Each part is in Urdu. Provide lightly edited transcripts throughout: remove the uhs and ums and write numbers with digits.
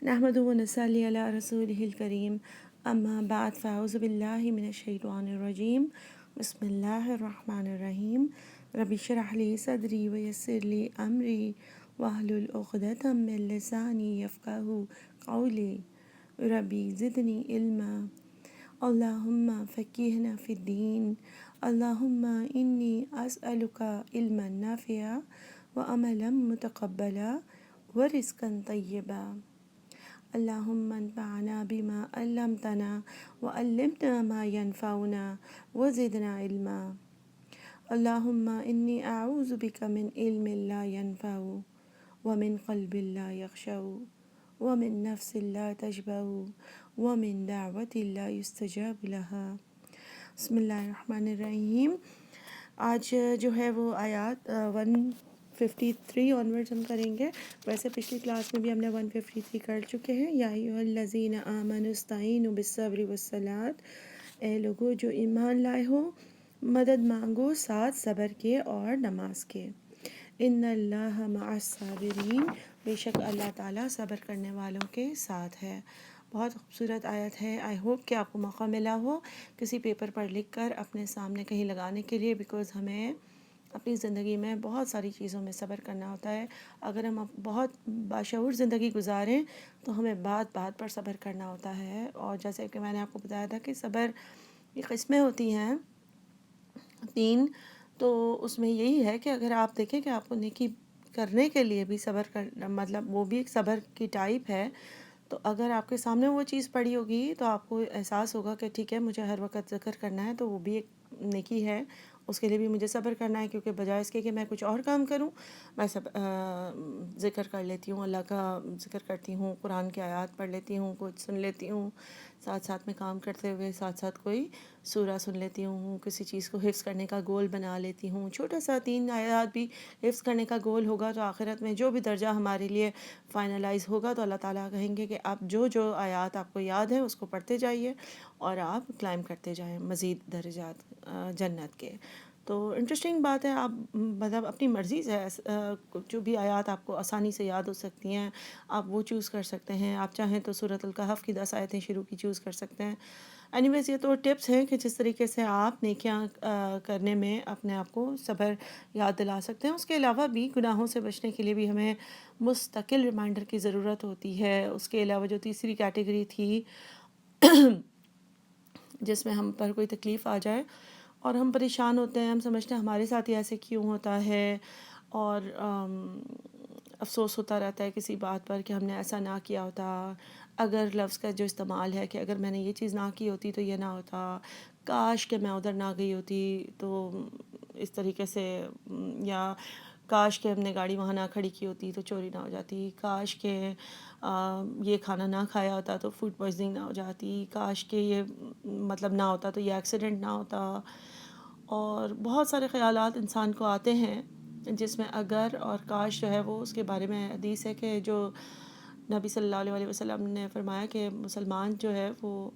نحمد و نصلی علی رسول الکریم اما بعد فاعوذ باللہ من الشیطان الرجیم بسم اللہ الرحمن الرحیم رب اشرح لی صدری ویسر لی امری واحلل عقدۃ من لسانی یفقہوا قولی ربی زدنی علما اللہم فقہنا فی الدین اللہم انی اسألک علما نافعا وعملا متقبلا ورزقا طیبا اللہم انفعنا بما علمتنا وعلمنا ما ينفعنا وزدنا علما اللہم انی اعوذ بک من علم لا ينفع ومن قلب لا یخشع ومن نفس لا تشبع ومن دعوت لا يستجاب لها۔ بسم اللہ الرحمن الرحیم۔ آج جو ہے وہ آیات 153 آنورڈز ہم کریں گے۔ ویسے پچھلی کلاس میں بھی ہم نے 153 کر چکے ہیں۔ یا ایھا الذین آمنوا استعینوا بالصبر والصلاۃ، اے لوگو جو ایمان لائے ہو مدد مانگو ساتھ صبر کے اور نماز کے۔ ان اللہ مع الصابرین، بے شک اللہ تعالیٰ صبر کرنے والوں کے ساتھ ہے۔ بہت خوبصورت آیت ہے۔ آئی ہوپ کہ آپ کو موقع ملا ہو کسی پیپر پر لکھ کر اپنے سامنے کہیں لگانے کے لیے، بیکاز ہمیں اپنی زندگی میں بہت ساری چیزوں میں صبر کرنا ہوتا ہے۔ اگر ہم بہت باشعور زندگی گزاریں تو ہمیں بات بات پر صبر کرنا ہوتا ہے۔ اور جیسے کہ میں نے آپ کو بتایا تھا کہ صبر کی قسمیں ہوتی ہیں 3، تو اس میں یہی ہے کہ اگر آپ دیکھیں کہ آپ کو نیکی کرنے کے لیے بھی صبر کر، مطلب وہ بھی ایک صبر کی ٹائپ ہے، تو اگر آپ کے سامنے وہ چیز پڑی ہوگی تو آپ کو احساس ہوگا کہ ٹھیک ہے مجھے ہر وقت ذکر کرنا ہے، تو وہ بھی ایک نیکی ہے، اس کے لیے بھی مجھے صبر کرنا ہے، کیونکہ بجائے اس کے کہ میں کچھ اور کام کروں میں ذکر کر لیتی ہوں، اللہ کا ذکر کرتی ہوں، قرآن کی آیات پڑھ لیتی ہوں، کچھ سن لیتی ہوں، ساتھ ساتھ میں کام کرتے ہوئے ساتھ ساتھ کوئی سورہ سن لیتی ہوں، کسی چیز کو حفظ کرنے کا گول بنا لیتی ہوں، چھوٹا سا 3 آیات بھی حفظ کرنے کا گول ہوگا تو آخرت میں جو بھی درجہ ہمارے لیے فائنلائز ہوگا تو اللہ تعالیٰ کہیں گے کہ آپ جو آیات آپ کو یاد ہیں اس کو پڑھتے جائیے اور آپ کلائم کرتے جائیں مزید درجات جنت کے۔ تو انٹرسٹنگ بات ہے، آپ مطلب اپنی مرضی سے جو بھی آیات آپ کو آسانی سے یاد ہو سکتی ہیں آپ وہ چوز کر سکتے ہیں۔ آپ چاہیں تو سورۃ الکہف کی 10 آیتیں شروع کی چوز کر سکتے ہیں۔ اینی ویز یہ تو ٹپس ہیں کہ جس طریقے سے آپ نیکیاں کرنے میں اپنے آپ کو صبر یاد دلا سکتے ہیں۔ اس کے علاوہ بھی گناہوں سے بچنے کے لیے بھی ہمیں مستقل ریمائنڈر کی ضرورت ہوتی ہے۔ اس کے علاوہ جو تیسری کیٹیگری تھی جس میں ہم پر کوئی تکلیف آ جائے اور ہم پریشان ہوتے ہیں، ہم سمجھتے ہیں ہمارے ساتھ ہی ایسے کیوں ہوتا ہے، اور افسوس ہوتا رہتا ہے کسی بات پر کہ ہم نے ایسا نہ کیا ہوتا، اگر لفظ کا جو استعمال ہے کہ اگر میں نے یہ چیز نہ کی ہوتی تو یہ نہ ہوتا، کاش کہ میں ادھر نہ گئی ہوتی تو اس طریقے سے، یا کاش کہ ہم نے گاڑی وہاں نہ کھڑی کی ہوتی تو چوری نہ ہو جاتی، کاش کہ یہ کھانا نہ کھایا ہوتا تو فوڈ پوائزننگ نہ ہو جاتی، کاش کہ یہ مطلب نہ ہوتا تو یہ ایکسیڈنٹ نہ ہوتا، اور بہت سارے خیالات انسان کو آتے ہیں جس میں اگر اور کاش جو ہے وہ اس کے بارے میں حدیث ہے کہ جو نبی صلی اللہ علیہ وسلم نے فرمایا کہ مسلمان جو ہے وہ،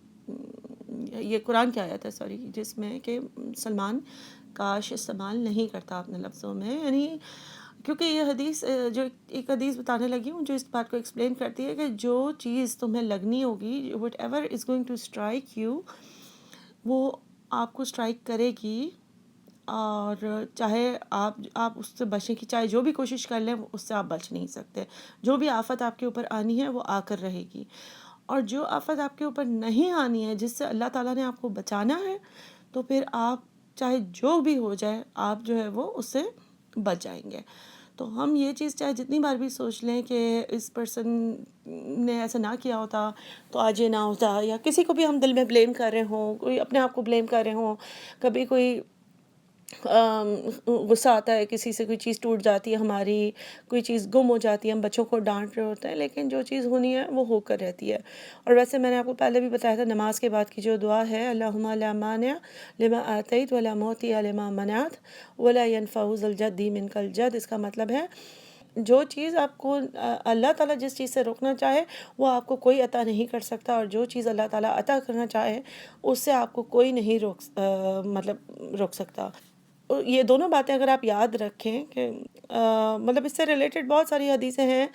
یہ قرآن کی آیت ہے سوری، جس میں کہ مسلمان کاش استعمال نہیں کرتا اپنے لفظوں میں، یعنی کیونکہ یہ حدیث جو ایک حدیث بتانے لگی ہوں جو اس بات کو ایکسپلین کرتی ہے کہ جو چیز تمہیں لگنی ہوگی، whatever is going to strike you, وہ آپ کو اسٹرائک کرے گی، اور چاہے آپ اس سے بچنے کی چاہے جو بھی کوشش کر لیں اس سے آپ بچ نہیں سکتے۔ جو بھی آفت آپ کے اوپر آنی ہے وہ آ کر رہے گی، اور جو آفت آپ کے اوپر نہیں آنی ہے جس سے اللہ تعالیٰ نے آپ کو بچانا ہے، تو پھر آپ چاہے جو بھی ہو جائے آپ جو ہے وہ اس سے بچ جائیں گے۔ تو ہم یہ چیز چاہے جتنی بار بھی سوچ لیں کہ اس پرسن نے ایسا نہ کیا ہوتا تو آج یہ نہ ہوتا، یا کسی کو بھی ہم دل میں بلیم کر رہے ہوں، کوئی اپنے آپ کو بلیم کر رہے ہوں، کبھی کوئی غصہ آتا ہے کسی سے، کوئی چیز ٹوٹ جاتی ہے ہماری، کوئی چیز گم ہو جاتی ہے، ہم بچوں کو ڈانٹ رہے ہوتے ہیں، لیکن جو چیز ہونی ہے وہ ہو کر رہتی ہے۔ اور ویسے میں نے آپ کو پہلے بھی بتایا تھا نماز کے بعد کی جو دعا ہے، اللہم لا مانع لما آتیت ولا معطی لما منعت ولا ينفع ذا الجد منک الجد، اس کا مطلب ہے جو چیز آپ کو اللہ تعالیٰ جس چیز سے روکنا چاہے وہ آپ کو کوئی عطا نہیں کر سکتا، اور جو چیز اللہ تعالیٰ عطا کرنا چاہے اس سے آپ کو کوئی نہیں روک سکتا۔ یہ دونوں باتیں اگر آپ یاد رکھیں کہ مطلب اس سے ریلیٹڈ بہت ساری حدیثیں ہیں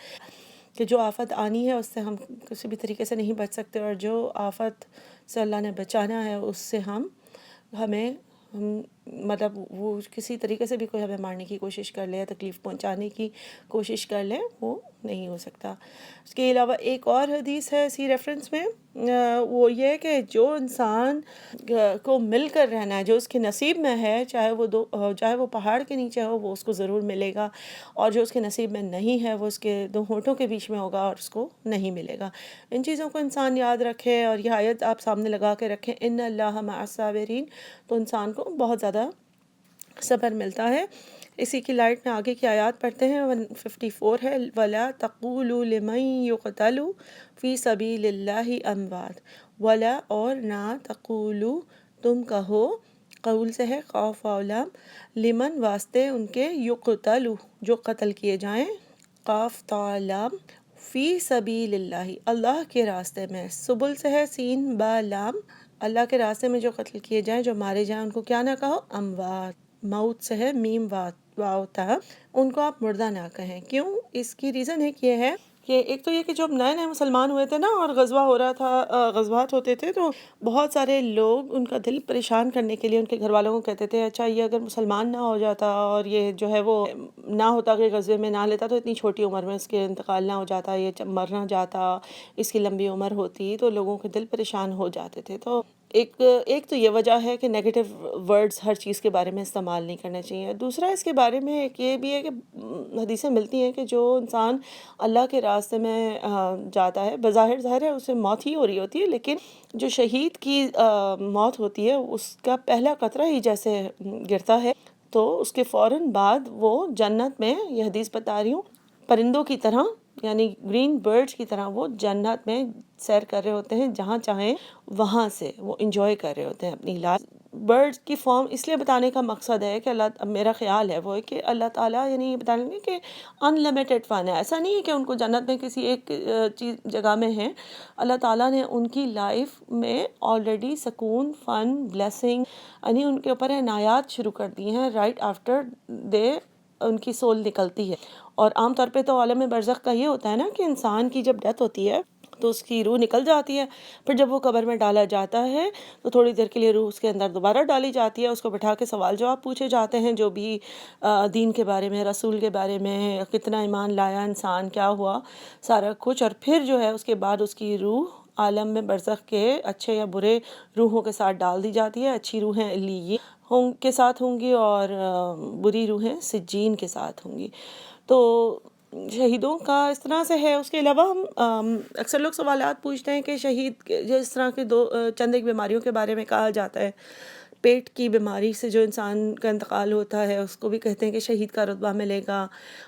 کہ جو آفت آنی ہے اس سے ہم کسی بھی طریقے سے نہیں بچ سکتے، اور جو آفت سے اللہ نے بچانا ہے اس سے مطلب وہ کسی طریقے سے بھی کوئی ہمیں مارنے کی کوشش کر لے یا تکلیف پہنچانے کی کوشش کر لے، وہ نہیں ہو سکتا۔ اس کے علاوہ ایک اور حدیث ہے اسی ریفرنس میں، وہ یہ ہے کہ جو انسان کو مل کر رہنا ہے، جو اس کے نصیب میں ہے، چاہے وہ پہاڑ کے نیچے ہو، وہ اس کو ضرور ملے گا، اور جو اس کے نصیب میں نہیں ہے وہ اس کے دو ہونٹوں کے بیچ میں ہوگا اور اس کو نہیں ملے گا۔ ان چیزوں کو انسان یاد رکھے، اور یہ آیت آپ سامنے لگا کے رکھیں، ان اللہ مع الصابرین، تو انسان کو بہت زیادہ صبر ملتا ہے۔ اسی کی لائٹ میں آگے کی آیات پڑھتے ہیں، 154 ہے، وَلَا تَقُولُوا لِمَن يُقْتَلُ فِي سَبِيلِ اللَّهِ أَمْوَاتٌ، وَلَا اور نہ تقولو تم کہو، قول سے ہے قاف واو لام، لمن واسطے ان کے، یقتلو جو قتل کیے جائیں، قاف تا لام، فی سبیل اللہ اللہ کے راستے میں، سبل سے ہے سین با لام، اللہ کے راستے میں جو قتل کیے جائیں، جو مارے جائیں، ان کو کیا نہ کہو، اموات، موت سے ہے میم واو تا، ان کو آپ مردہ نہ کہیں۔ کیوں؟ اس کی ریزن یہ ہے کہ ایک تو یہ کہ جب نئے نئے مسلمان ہوئے تھے نا، اور غزوہ ہو رہا تھا، غزوات ہوتے تھے، تو بہت سارے لوگ ان کا دل پریشان کرنے کے لیے ان کے گھر والوں کو کہتے تھے، اچھا یہ اگر مسلمان نہ ہو جاتا اور یہ جو ہے وہ نہ ہوتا کہ غزوے میں نہ لیتا، تو اتنی چھوٹی عمر میں اس کے انتقال نہ ہو جاتا، یہ مر نہ جاتا، اس کی لمبی عمر ہوتی، تو لوگوں کے دل پریشان ہو جاتے تھے۔ تو ایک تو یہ وجہ ہے کہ نیگیٹو ورڈز ہر چیز کے بارے میں استعمال نہیں کرنے چاہیے۔ دوسرا اس کے بارے میں ایک یہ بھی ہے کہ حدیثیں ملتی ہیں کہ جو انسان اللہ کے راستے میں جاتا ہے، بظاہر ظاہر ہے اسے موت ہی ہو رہی ہوتی ہے، لیکن جو شہید کی موت ہوتی ہے اس کا پہلا قطرہ ہی جیسے گرتا ہے تو اس کے فوراً بعد وہ جنت میں، یہ حدیث بتا رہی ہوں، پرندوں کی طرح، یعنی گرین برڈز کی طرح وہ جنت میں سیر کر رہے ہوتے ہیں، جہاں چاہیں وہاں سے وہ انجوائے کر رہے ہوتے ہیں اپنی لائف۔ برڈز کی فارم اس لیے بتانے کا مقصد ہے کہ میرا خیال ہے وہ ہے کہ اللہ تعالیٰ یعنی یہ بتانے لگے کہ ان لمیٹڈ فن ہے، ایسا نہیں ہے کہ ان کو جنت میں کسی ایک جگہ میں ہیں، اللہ تعالیٰ نے ان کی لائف میں آلریڈی سکون، فن، بلیسنگ، یعنی ان کے اوپر عنایات شروع کر دی ہیں رائٹ آفٹر دے ان کی سول نکلتی ہے۔ اور عام طور پہ تو عالم برزخ کا یہ ہوتا ہے نا کہ انسان کی جب ڈیتھ ہوتی ہے تو اس کی روح نکل جاتی ہے، پھر جب وہ قبر میں ڈالا جاتا ہے تو تھوڑی دیر کے لیے روح اس کے اندر دوبارہ ڈالی جاتی ہے، اس کو بٹھا کے سوال جواب پوچھے جاتے ہیں، جو بھی دین کے بارے میں، رسول کے بارے میں، کتنا ایمان لایا انسان، کیا ہوا، سارا کچھ، اور پھر جو ہے اس کے بعد اس کی روح عالم میں برزخ کے اچھے یا برے روحوں کے ساتھ ڈال دی جاتی ہے۔ اچھی روحیں علیین کے ساتھ ہوں گی اور بری روحیں سجین کے ساتھ ہوں گی۔ تو شہیدوں کا اس طرح سے ہے۔ اس کے علاوہ ہم اکثر لوگ سوالات پوچھتے ہیں کہ شہید جس طرح کے چند ایک بیماریوں کے بارے میں کہا جاتا ہے، پیٹ کی بیماری سے جو انسان کا انتقال ہوتا ہے اس کو بھی کہتے ہیں کہ شہید کا رتبہ ملے گا،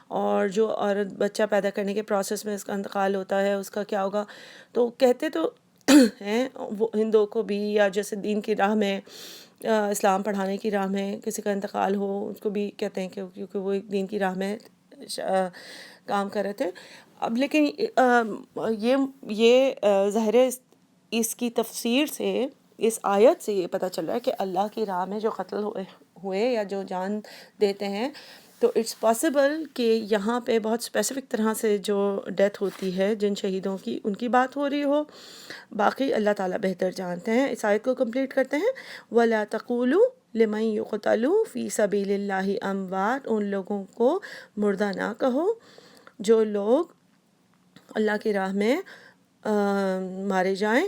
اور جو عورت بچہ پیدا کرنے کے پروسیس میں اس کا انتقال ہوتا ہے اس کا کیا ہوگا۔ تو کہتے تو ہیں وہ ہندوؤں کو بھی، یا جیسے دین کی راہ میں، اسلام پڑھانے کی راہ میں کسی کا انتقال ہو، اس کو بھی کہتے ہیں کہ کیونکہ وہ ایک دین کی راہ میں کام کر رہے تھے۔ اب لیکن یہ ظاہر ہے اس کی تفسیر سے، اس آیت سے یہ پتہ چل رہا ہے کہ اللہ کی راہ میں جو قتل ہوئے یا جو جان دیتے ہیں، تو اٹس پاسبل کہ یہاں پہ بہت اسپیسیفک طرح سے جو ڈیتھ ہوتی ہے جن شہیدوں کی، ان کی بات ہو رہی ہو، باقی اللہ تعالیٰ بہتر جانتے ہیں۔ اس آیت کو کمپلیٹ کرتے ہیں، وَلَا تَقُولُوا لِمَن يُقْتَلُ فِي سَبِيلِ اللَّهِ أَمْوَاتٌ، ان لوگوں کو مردہ نہ کہو جو لوگ اللہ کی راہ میں مارے جائیں،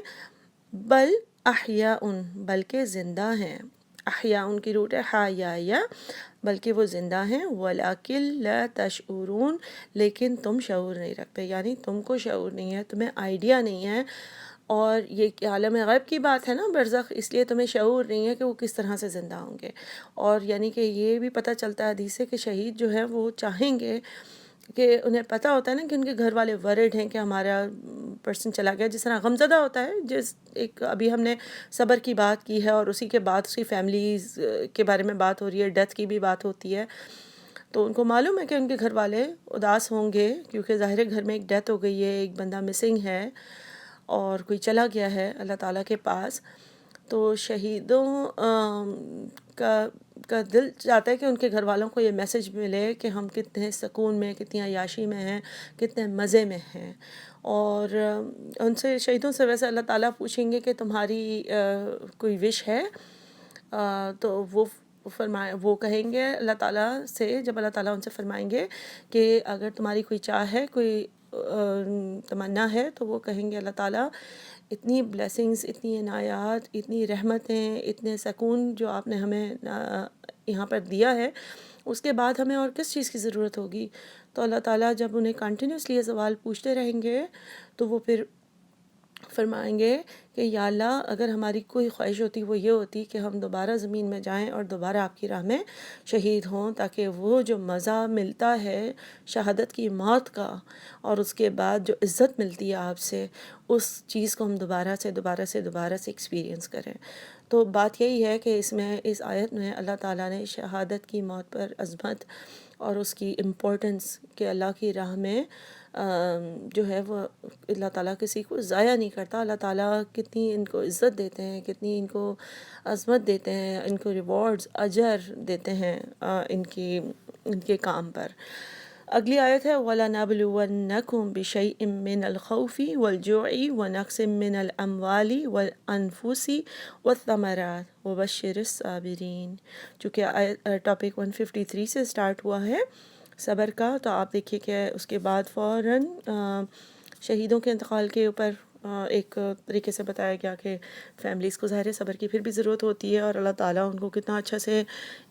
بل احیاء، بلکہ زندہ ہیں، احیاء ان کی روٹ ہے حیا، بلکہ وہ زندہ ہیں، ولیکن لا تشعرون، لیکن تم شعور نہیں رکھتے، یعنی تم کو شعور نہیں ہے، تمہیں آئیڈیا نہیں ہے، اور یہ عالم غیب کی بات ہے نا برزخ، اس لیے تمہیں شعور نہیں ہے کہ وہ کس طرح سے زندہ ہوں گے۔ اور یعنی کہ یہ بھی پتہ چلتا ہے حدیث سے کہ شہید جو ہیں وہ چاہیں گے کہ انہیں پتہ ہوتا ہے نا کہ ان کے گھر والے ورڈ ہیں کہ ہمارا پرسن چلا گیا، جس طرح غمزدہ ہوتا ہے، جس ایک ابھی ہم نے صبر کی بات کی ہے، اور اسی کے بعد اس کی فیملیز کے بارے میں بات ہو رہی ہے، ڈیتھ کی بھی بات ہوتی ہے، تو ان کو معلوم ہے کہ ان کے گھر والے اداس ہوں گے، کیونکہ ظاہر گھر میں ایک ڈیتھ ہو گئی ہے، ایک بندہ مسنگ ہے اور کوئی چلا گیا ہے اللہ تعالیٰ کے پاس۔ تو شہیدوں کا کا دل چاہتا ہے کہ ان کے گھر والوں کو یہ میسج ملے کہ ہم کتنے سکون میں، کتنی عیاشی میں ہیں، کتنے مزے میں ہیں. اور ان سے، شہیدوں سے ویسے اللہ تعالیٰ پوچھیں گے کہ تمہاری کوئی وش ہے؟ تو وہ کہیں گے اللہ تعالیٰ سے، جب اللہ تعالیٰ ان سے فرمائیں گے کہ اگر تمہاری کوئی چاہ ہے، کوئی تمنا ہے، تو وہ کہیں گے اللہ تعالیٰ اتنی بلیسنگز، اتنی عنایات، اتنی رحمتیں، اتنے سکون جو آپ نے ہمیں یہاں پر دیا ہے، اس کے بعد ہمیں اور کس چیز کی ضرورت ہوگی؟ تو اللہ تعالیٰ جب انہیں کنٹینیوسلی یہ سوال پوچھتے رہیں گے تو وہ پھر فرمائیں گے کہ یا اللہ، اگر ہماری کوئی خواہش ہوتی وہ یہ ہوتی کہ ہم دوبارہ زمین میں جائیں اور دوبارہ آپ کی راہ میں شہید ہوں، تاکہ وہ جو مزہ ملتا ہے شہادت کی موت کا، اور اس کے بعد جو عزت ملتی ہے آپ سے، اس چیز کو ہم دوبارہ سے ایکسپیرینس کریں. تو بات یہی ہے کہ اس آیت میں اللہ تعالیٰ نے شہادت کی موت پر عظمت اور اس کی امپورٹنس کہ اللہ کی راہ میں جو ہے وہ اللہ تعالیٰ کسی کو ضائع نہیں کرتا. اللہ تعالیٰ کتنی ان کو عزت دیتے ہیں، کتنی ان کو عظمت دیتے ہیں، ان کو ریوارڈز، اجر دیتے ہیں ان کے کام پر. اگلی آیت ہے وَلَنَبْلُوَنَّكُمْ بِشَيْءٍ مِّنَ الْخَوْفِ وَالْجُوعِ وَنَقْصٍ مِّنَ الْأَمْوَالِ وَالْأَنفُسِ وَالثَّمَرَاتِ وَبَشِّرِ الصَّابِرِينَ. چونکہ ٹاپک 153 سے سٹارٹ ہوا ہے صبر کا، تو آپ دیکھیے کہ اس کے بعد فوراً شہیدوں کے انتقال کے اوپر ایک طریقے سے بتایا گیا کہ فیملیز کو ظاہر صبر کی پھر بھی ضرورت ہوتی ہے، اور اللہ تعالیٰ ان کو کتنا اچھا سے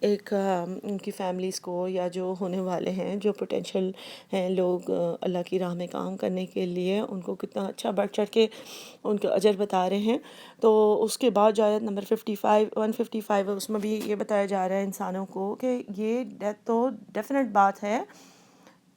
ان کی فیملیز کو، یا جو ہونے والے ہیں، جو پوٹینشیل ہیں لوگ اللہ کی راہ میں کام کرنے کے لیے، ان کو کتنا اچھا بڑھ چڑھ کے ان کا اجر بتا رہے ہیں. تو اس کے بعد جو آیت نمبر 155 ہے، اس میں بھی یہ بتایا جا رہا ہے انسانوں کو کہ یہ ڈیتھ تو ڈیفینیٹ بات ہے،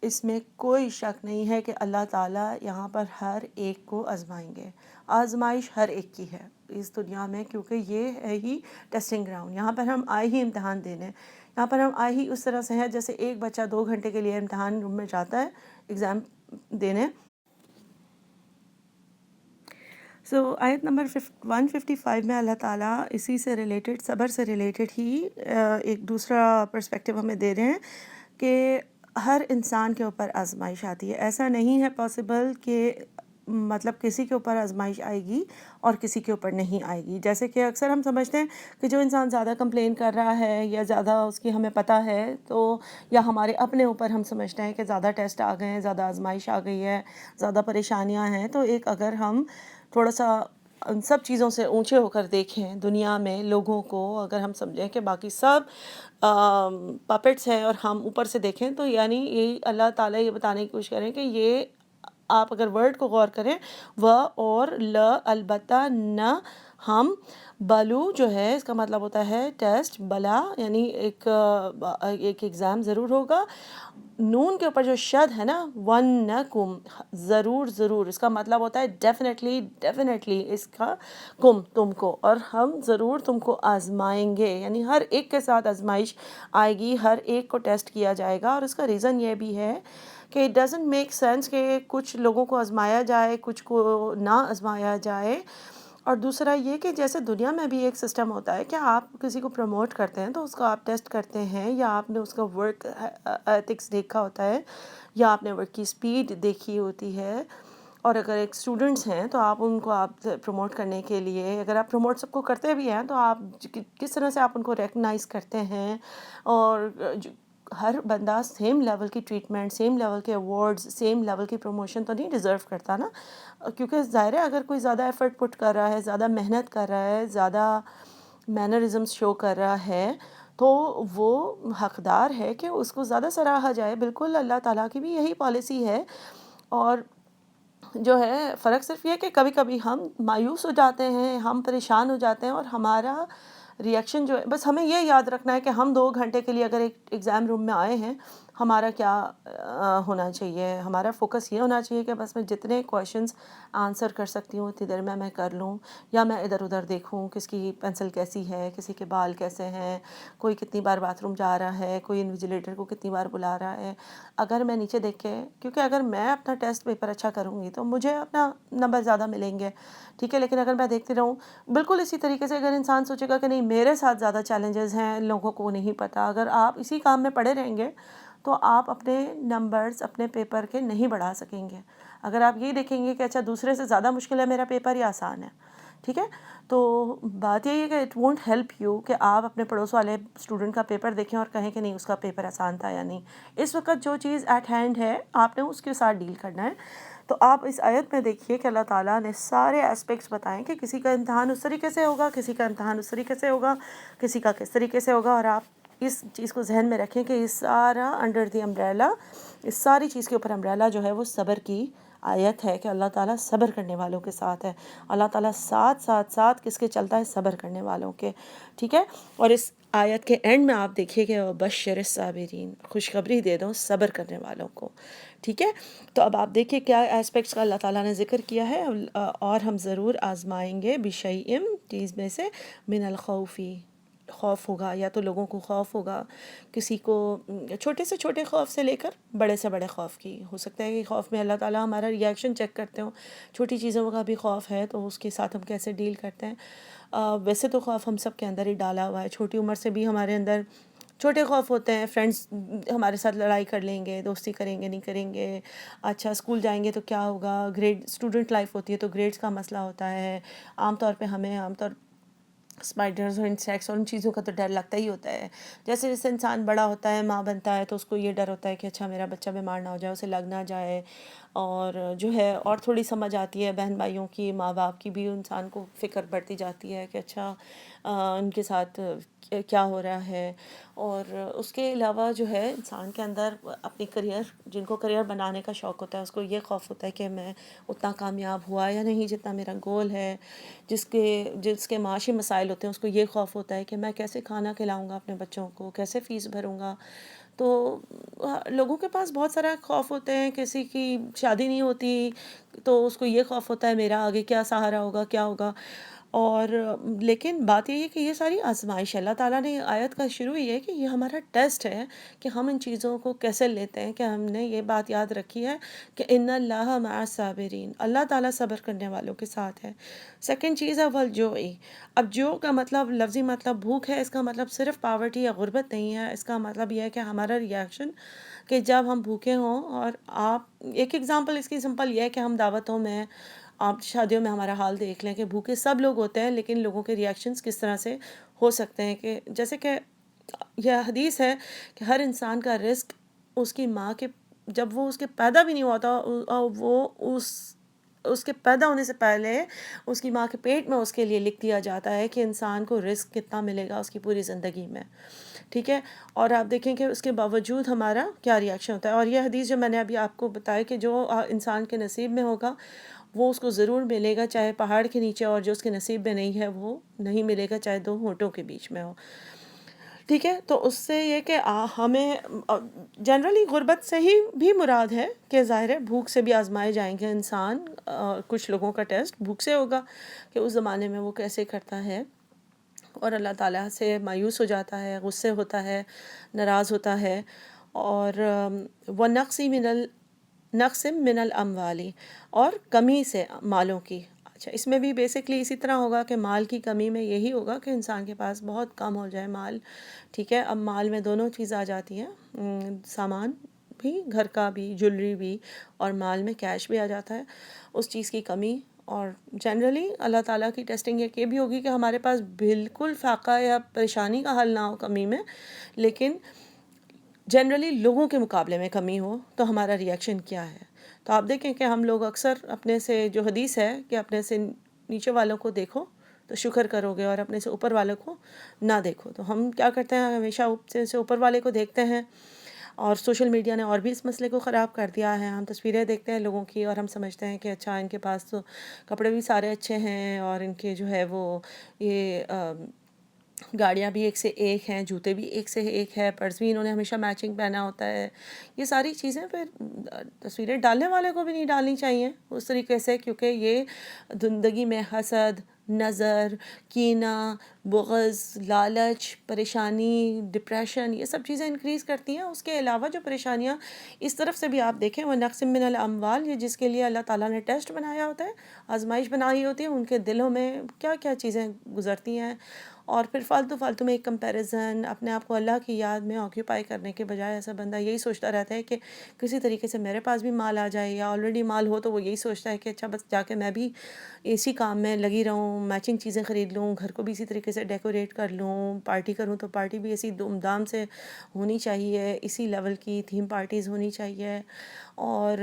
اس میں کوئی شک نہیں ہے کہ اللہ تعالیٰ یہاں پر ہر ایک کو آزمائیں گے. آزمائش ہر ایک کی ہے اس دنیا میں، کیونکہ یہ ہے ہی ٹیسٹنگ گراؤنڈ. یہاں پر ہم آئے ہی امتحان دینے، یہاں پر ہم آئے ہی اس طرح سے ہیں جیسے ایک بچہ 2 گھنٹے کے لیے امتحان روم میں جاتا ہے ایگزام دینے. آیت نمبر 155 میں اللہ تعالیٰ اسی سے ریلیٹڈ، صبر سے ریلیٹڈ ہی ایک دوسرا پرسپیکٹیو ہمیں دے رہے ہیں کہ ہر انسان کے اوپر آزمائش آتی ہے. ایسا نہیں ہے پاسبل کہ مطلب کسی کے اوپر آزمائش آئے گی اور کسی کے اوپر نہیں آئے گی. جیسے کہ اکثر ہم سمجھتے ہیں کہ جو انسان زیادہ کمپلین کر رہا ہے یا زیادہ اس کی ہمیں پتہ ہے، تو یا ہمارے اپنے اوپر ہم سمجھتے ہیں کہ زیادہ ٹیسٹ آ گئے ہیں، زیادہ آزمائش آ گئی ہے، زیادہ پریشانیاں ہیں. تو ایک اگر ہم تھوڑا سا ان سب چیزوں سے اونچے ہو کر دیکھیں دنیا میں لوگوں کو، اگر ہم سمجھیں کہ باقی سب پپٹس ہیں اور ہم اوپر سے دیکھیں، تو یعنی یہی اللہ تعالیٰ یہ بتانے کی کوشش کریں کہ یہ آپ اگر ورڈ کو غور کریں، و اور البتہ نہ ہم، بلو جو ہے اس کا مطلب ہوتا ہے ٹیسٹ، بلا یعنی ایک ایگزام ضرور ہوگا. نون کے اوپر جو شد ہے نا، وَنَّکُم، ضرور، اس کا مطلب ہوتا ہے ڈیفینیٹلی اس کا تم کو، اور ہم ضرور تم کو آزمائیں گے. یعنی ہر ایک کے ساتھ آزمائش آئے گی، ہر ایک کو ٹیسٹ کیا جائے گا. اور اس کا ریزن یہ بھی ہے کہ اٹ ڈزنٹ میک سینس کہ کچھ لوگوں کو آزمایا جائے، کچھ کو نہ آزمایا جائے. اور دوسرا یہ کہ جیسے دنیا میں بھی ایک سسٹم ہوتا ہے کہ آپ کسی کو پروموٹ کرتے ہیں تو اس کا آپ ٹیسٹ کرتے ہیں، یا آپ نے اس کا ورک ایتھکس دیکھا ہوتا ہے، یا آپ نے ورک کی سپیڈ دیکھی ہوتی ہے. اور اگر ایک اسٹوڈنٹس ہیں تو آپ ان کو آپ پروموٹ کرنے کے لیے، اگر آپ پروموٹ سب کو کرتے بھی ہیں، تو آپ کس طرح سے آپ ان کو ریکگنائز کرتے ہیں. اور ہر بندہ سیم لیول کی ٹریٹمنٹ، سیم لیول کے ایوارڈز، سیم لیول کی پروموشن تو نہیں ڈیزرو کرتا نا. کیونکہ ظاہر ہے اگر کوئی زیادہ ایفرٹ پٹ کر رہا ہے، زیادہ محنت کر رہا ہے، زیادہ مینرزمس شو کر رہا ہے، تو وہ حقدار ہے کہ اس کو زیادہ سراہا جائے. بالکل اللہ تعالیٰ کی بھی یہی پالیسی ہے. اور جو ہے فرق صرف یہ کہ کبھی کبھی ہم مایوس ہو جاتے ہیں، ہم پریشان ہو جاتے ہیں، اور ہمارا ریئیکشن جو ہے، بس ہمیں یہ یاد رکھنا ہے کہ ہم 2 گھنٹے کے لیے اگر ایک ایگزام روم میں آئے ہیں، ہمارا کیا ہونا چاہیے، ہمارا فوکس یہ ہونا چاہیے کہ بس میں جتنے کویشچنس آنسر کر سکتی ہوں اتنی دیر میں کر لوں، یا میں ادھر ادھر دیکھوں کس کی پینسل کیسی ہے، کسی کے بال کیسے ہیں، کوئی کتنی بار باتھ روم جا رہا ہے، کوئی انویجیلیٹر کو کتنی بار بلا رہا ہے. اگر میں نیچے دیکھ کے، کیونکہ اگر میں اپنا ٹیسٹ پیپر اچھا کروں گی تو مجھے اپنا نمبر زیادہ ملیں گے، ٹھیک ہے. لیکن اگر میں دیکھتی رہوں، بالکل اسی طریقے سے اگر انسان سوچے گا کہ نہیں میرے ساتھ زیادہ چیلنجز ہیں، لوگوں کو نہیں پتہ، اگر آپ اسی کام میں پڑے رہیں گے تو آپ اپنے نمبرز اپنے پیپر کے نہیں بڑھا سکیں گے. اگر آپ یہ دیکھیں گے کہ اچھا دوسرے سے زیادہ مشکل ہے میرا پیپر یا آسان ہے، ٹھیک ہے. تو بات یہی ہے کہ اٹ وونٹ ہیلپ یو کہ آپ اپنے پڑوس والے اسٹوڈنٹ کا پیپر دیکھیں اور کہیں کہ نہیں اس کا پیپر آسان تھا یا نہیں. اس وقت جو چیز ایٹ ہینڈ ہے آپ نے اس کے ساتھ ڈیل کرنا ہے. تو آپ اس آیت میں دیکھیے کہ اللہ تعالیٰ نے سارے اسپیکٹس بتائیں کہ کسی کا امتحان اس طریقے سے ہوگا، کسی کا امتحان اس طریقے سے ہوگا، کسی کا کس طریقے سے ہوگا. اور آپ اس چیز کو ذہن میں رکھیں کہ یہ سارا انڈر دی امبریلا، اس ساری چیز کے اوپر امبریلا جو ہے وہ صبر کی آیت ہے کہ اللہ تعالیٰ صبر کرنے والوں کے ساتھ ہے. اللہ تعالیٰ ساتھ ساتھ ساتھ کس کے چلتا ہے؟ صبر کرنے والوں کے، ٹھیک ہے. اور اس آیت کے اینڈ میں آپ دیکھیے کہ بشر الصابرین، خوشخبری دے دو صبر کرنے والوں کو، ٹھیک ہے. تو اب آپ دیکھیے کیا اسپیکٹس کا اللہ تعالیٰ نے ذکر کیا ہے. اور ہم ضرور آزمائیں گے بشیء، چیز میں سے، من الخوفی، خوف ہوگا، یا تو لوگوں کو خوف ہوگا، کسی کو چھوٹے سے چھوٹے خوف سے لے کر بڑے سے بڑے خوف کی. ہو سکتا ہے کہ خوف میں اللہ تعالیٰ ہمارا ریئیکشن چیک کرتے ہوں، چھوٹی چیزوں کا بھی خوف ہے تو اس کے ساتھ ہم کیسے ڈیل کرتے ہیں. ویسے تو خوف ہم سب کے اندر ہی ڈالا ہوا ہے، چھوٹی عمر سے بھی ہمارے اندر چھوٹے خوف ہوتے ہیں. فرینڈس ہمارے ساتھ لڑائی کر لیں گے، دوستی کریں گے نہیں کریں گے، اچھا اسکول جائیں گے تو کیا ہوگا، گریڈ اسٹوڈنٹ لائف ہوتی ہے تو گریڈس کا مسئلہ ہوتا ہے. عام طور پہ ہمیں عام طور اسپائڈرز اور انسیکٹس اور ان چیزوں کا تو ڈر لگتا ہی ہوتا ہے. جیسے جیسے انسان بڑا ہوتا ہے، ماں بنتا ہے، تو اس کو یہ ڈر ہوتا ہے کہ اچھا میرا بچہ بیمار نہ ہو جائے، اسے لگ نہ جائے. اور جو ہے اور تھوڑی سمجھ آتی ہے بہن بھائیوں کی، ماں باپ کی بھی، انسان کو فکر بڑھتی جاتی ہے کہ اچھا ان کے ساتھ کیا ہو رہا ہے. اور اس کے علاوہ جو ہے انسان کے اندر اپنی کریئر، جن کو کریئر بنانے کا شوق ہوتا ہے اس کو یہ خوف ہوتا ہے کہ میں اتنا کامیاب ہوا یا نہیں جتنا میرا گول ہے. جس کے معاشی مسائل ہوتے ہیں اس کو یہ خوف ہوتا ہے کہ میں کیسے کھانا کھلاؤں گا اپنے بچوں کو، کیسے فیس بھروں گا. تو لوگوں کے پاس بہت سارا خوف ہوتے ہیں. کسی کی شادی نہیں ہوتی تو اس کو یہ خوف ہوتا ہے میرا آگے کیا سہارا ہوگا، کیا ہوگا. اور لیکن بات یہ ہے کہ یہ ساری آزمائش ہے. اللہ تعالیٰ نے آیت کا شروع یہ ہے کہ یہ ہمارا ٹیسٹ ہے کہ ہم ان چیزوں کو کیسے لیتے ہیں، کہ ہم نے یہ بات یاد رکھی ہے کہ ان اللہ مع الصابرین، اللہ تعالیٰ صبر کرنے والوں کے ساتھ ہے. سیکنڈ چیز ہے والجوعی. اب جو کا مطلب لفظی مطلب بھوک ہے، اس کا مطلب صرف پاورٹی یا غربت نہیں ہے. اس کا مطلب یہ ہے کہ ہمارا ریئیکشن کہ جب ہم بھوکے ہوں، اور آپ ایک ایگزامپل اس کی سمپل یہ ہے کہ ہم دعوتوں میں، آپ شادیوں میں ہمارا حال دیکھ لیں کہ بھوکے سب لوگ ہوتے ہیں لیکن لوگوں کے ریئیکشنز کس طرح سے ہو سکتے ہیں. کہ جیسے کہ یہ حدیث ہے کہ ہر انسان کا رزق اس کی ماں کے، جب وہ اس کے پیدا بھی نہیں ہوا تھا، وہ اس کے پیدا ہونے سے پہلے اس کی ماں کے پیٹ میں اس کے لیے لکھ دیا جاتا ہے کہ انسان کو رزق کتنا ملے گا اس کی پوری زندگی میں، ٹھیک ہے. اور آپ دیکھیں کہ اس کے باوجود ہمارا کیا ریئیکشن ہوتا ہے. اور یہ حدیث جو میں نے ابھی آپ کو بتایا کہ جو انسان کے نصیب میں ہوگا وہ اس کو ضرور ملے گا، چاہے پہاڑ کے نیچے، اور جو اس کے نصیب میں نہیں ہے وہ نہیں ملے گا، چاہے دو ہونٹوں کے بیچ میں ہو، ٹھیک ہے. تو اس سے یہ کہ ہمیں جنرلی غربت سے ہی بھی مراد ہے کہ ظاہر ہے بھوک سے بھی آزمائے جائیں گے انسان. کچھ لوگوں کا ٹیسٹ بھوک سے ہوگا کہ اس زمانے میں وہ کیسے کرتا ہے اور اللہ تعالیٰ سے مایوس ہو جاتا ہے، غصے ہوتا ہے، ناراض ہوتا ہے. اور نقص من الاموالی، اور کمی سے مالوں کی. اچھا اس میں بھی بیسکلی اسی طرح ہوگا کہ مال کی کمی میں یہی ہوگا کہ انسان کے پاس بہت کم ہو جائے مال، ٹھیک ہے. اب مال میں دونوں چیز آ جاتی ہیں، سامان بھی، گھر کا بھی، جولری بھی، اور مال میں کیش بھی آ جاتا ہے. اس چیز کی کمی، اور جنرلی اللہ تعالیٰ کی ٹیسٹنگ یہ بھی ہوگی کہ ہمارے پاس بالکل فاقہ یا پریشانی کا حل نہ ہو کمی میں، لیکن جنرلی لوگوں کے مقابلے میں کمی ہو تو ہمارا ریئیکشن کیا ہے. تو آپ دیکھیں کہ ہم لوگ اکثر اپنے سے، جو حدیث ہے کہ اپنے سے نیچے والوں کو دیکھو تو شکر کرو گے اور اپنے سے اوپر والوں کو نہ دیکھو. تو ہم کیا کرتے ہیں، ہمیشہ سے اوپر والے کو دیکھتے ہیں. اور سوشل میڈیا نے اور بھی اس مسئلے کو خراب کر دیا ہے. ہم تصویریں دیکھتے ہیں لوگوں کی اور ہم سمجھتے ہیں کہ اچھا ان کے پاس تو کپڑے بھی سارے اچھے ہیں، اور ان کے جو ہے وہ یہ گاڑیاں بھی ایک سے ایک ہیں، جوتے بھی ایک سے ایک ہے، پرس بھی انہوں نے ہمیشہ میچنگ پہنا ہوتا ہے. یہ ساری چیزیں پھر تصویریں ڈالنے والے کو بھی نہیں ڈالنی چاہیے اس طریقے سے، کیونکہ یہ زندگی میں حسد، نظر، کینہ، بغض، لالچ، پریشانی، ڈپریشن، یہ سب چیزیں انکریز کرتی ہیں. اس کے علاوہ جو پریشانیاں اس طرف سے بھی آپ دیکھیں، وہ نقص من الاموال، یہ جس کے لیے اللہ تعالیٰ نے ٹیسٹ بنایا ہوتا ہے، آزمائش بنائی ہوتی ہے، ان کے دلوں میں کیا کیا چیزیں گزرتی ہیں. اور پھر فالتو میں ایک کمپیریزن، اپنے آپ کو اللہ کی یاد میں آکیوپائی کرنے کے بجائے ایسا بندہ یہی سوچتا رہتا ہے کہ کسی طریقے سے میرے پاس بھی مال آ جائے، یا آلریڈی مال ہو تو وہ یہی سوچتا ہے کہ اچھا بس جا کے میں بھی اسی کام میں لگی رہوں، میچنگ چیزیں خرید لوں، گھر کو بھی اسی طریقے سے ڈیکوریٹ کر لوں، پارٹی کروں تو پارٹی بھی اسی دھوم دھام سے ہونی چاہیے، اسی لیول کی تھیم پارٹیز ہونی چاہیے. اور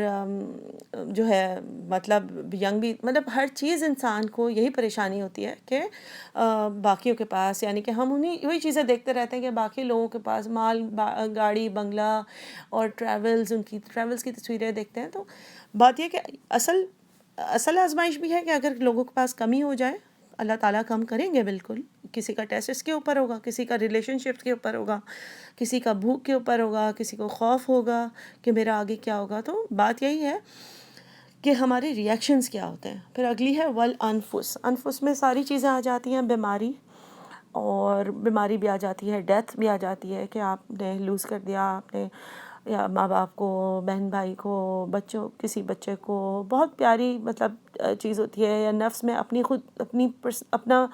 جو ہے مطلب ینگ بھی، مطلب ہر چیز انسان کو یہی پریشانی ہوتی ہے کہ باقیوں کے پاس، یعنی کہ ہم وہی چیزیں دیکھتے رہتے ہیں کہ باقی لوگوں کے پاس مال، گاڑی، بنگلہ اور ان کی ٹریولز کی تصویریں دیکھتے ہیں. تو بات یہ کہ اصل آزمائش بھی ہے کہ اگر لوگوں کے پاس کمی ہو جائے، اللہ تعالیٰ کم کریں گے بالکل. کسی کا ٹیسٹ اس کے اوپر ہوگا، کسی کا ریلیشن شپ کے اوپر ہوگا، کسی کا بھوک کے اوپر ہوگا، کسی کو خوف ہوگا کہ میرا آگے کیا ہوگا. تو بات یہی ہے کہ ہمارے ری ایکشنز کیا ہوتے ہیں. پھر اگلی ہے والانفس. انفس میں ساری چیزیں آ جاتی ہیں، بیماری، اور بیماری بھی آ جاتی ہے، ڈیتھ بھی آ جاتی ہے کہ آپ نے لوز کر دیا، آپ نے یا ماں باپ کو، بہن بھائی کو، کسی بچے کو. بہت پیاری مطلب چیز ہوتی ہے. یا نفس میں اپنا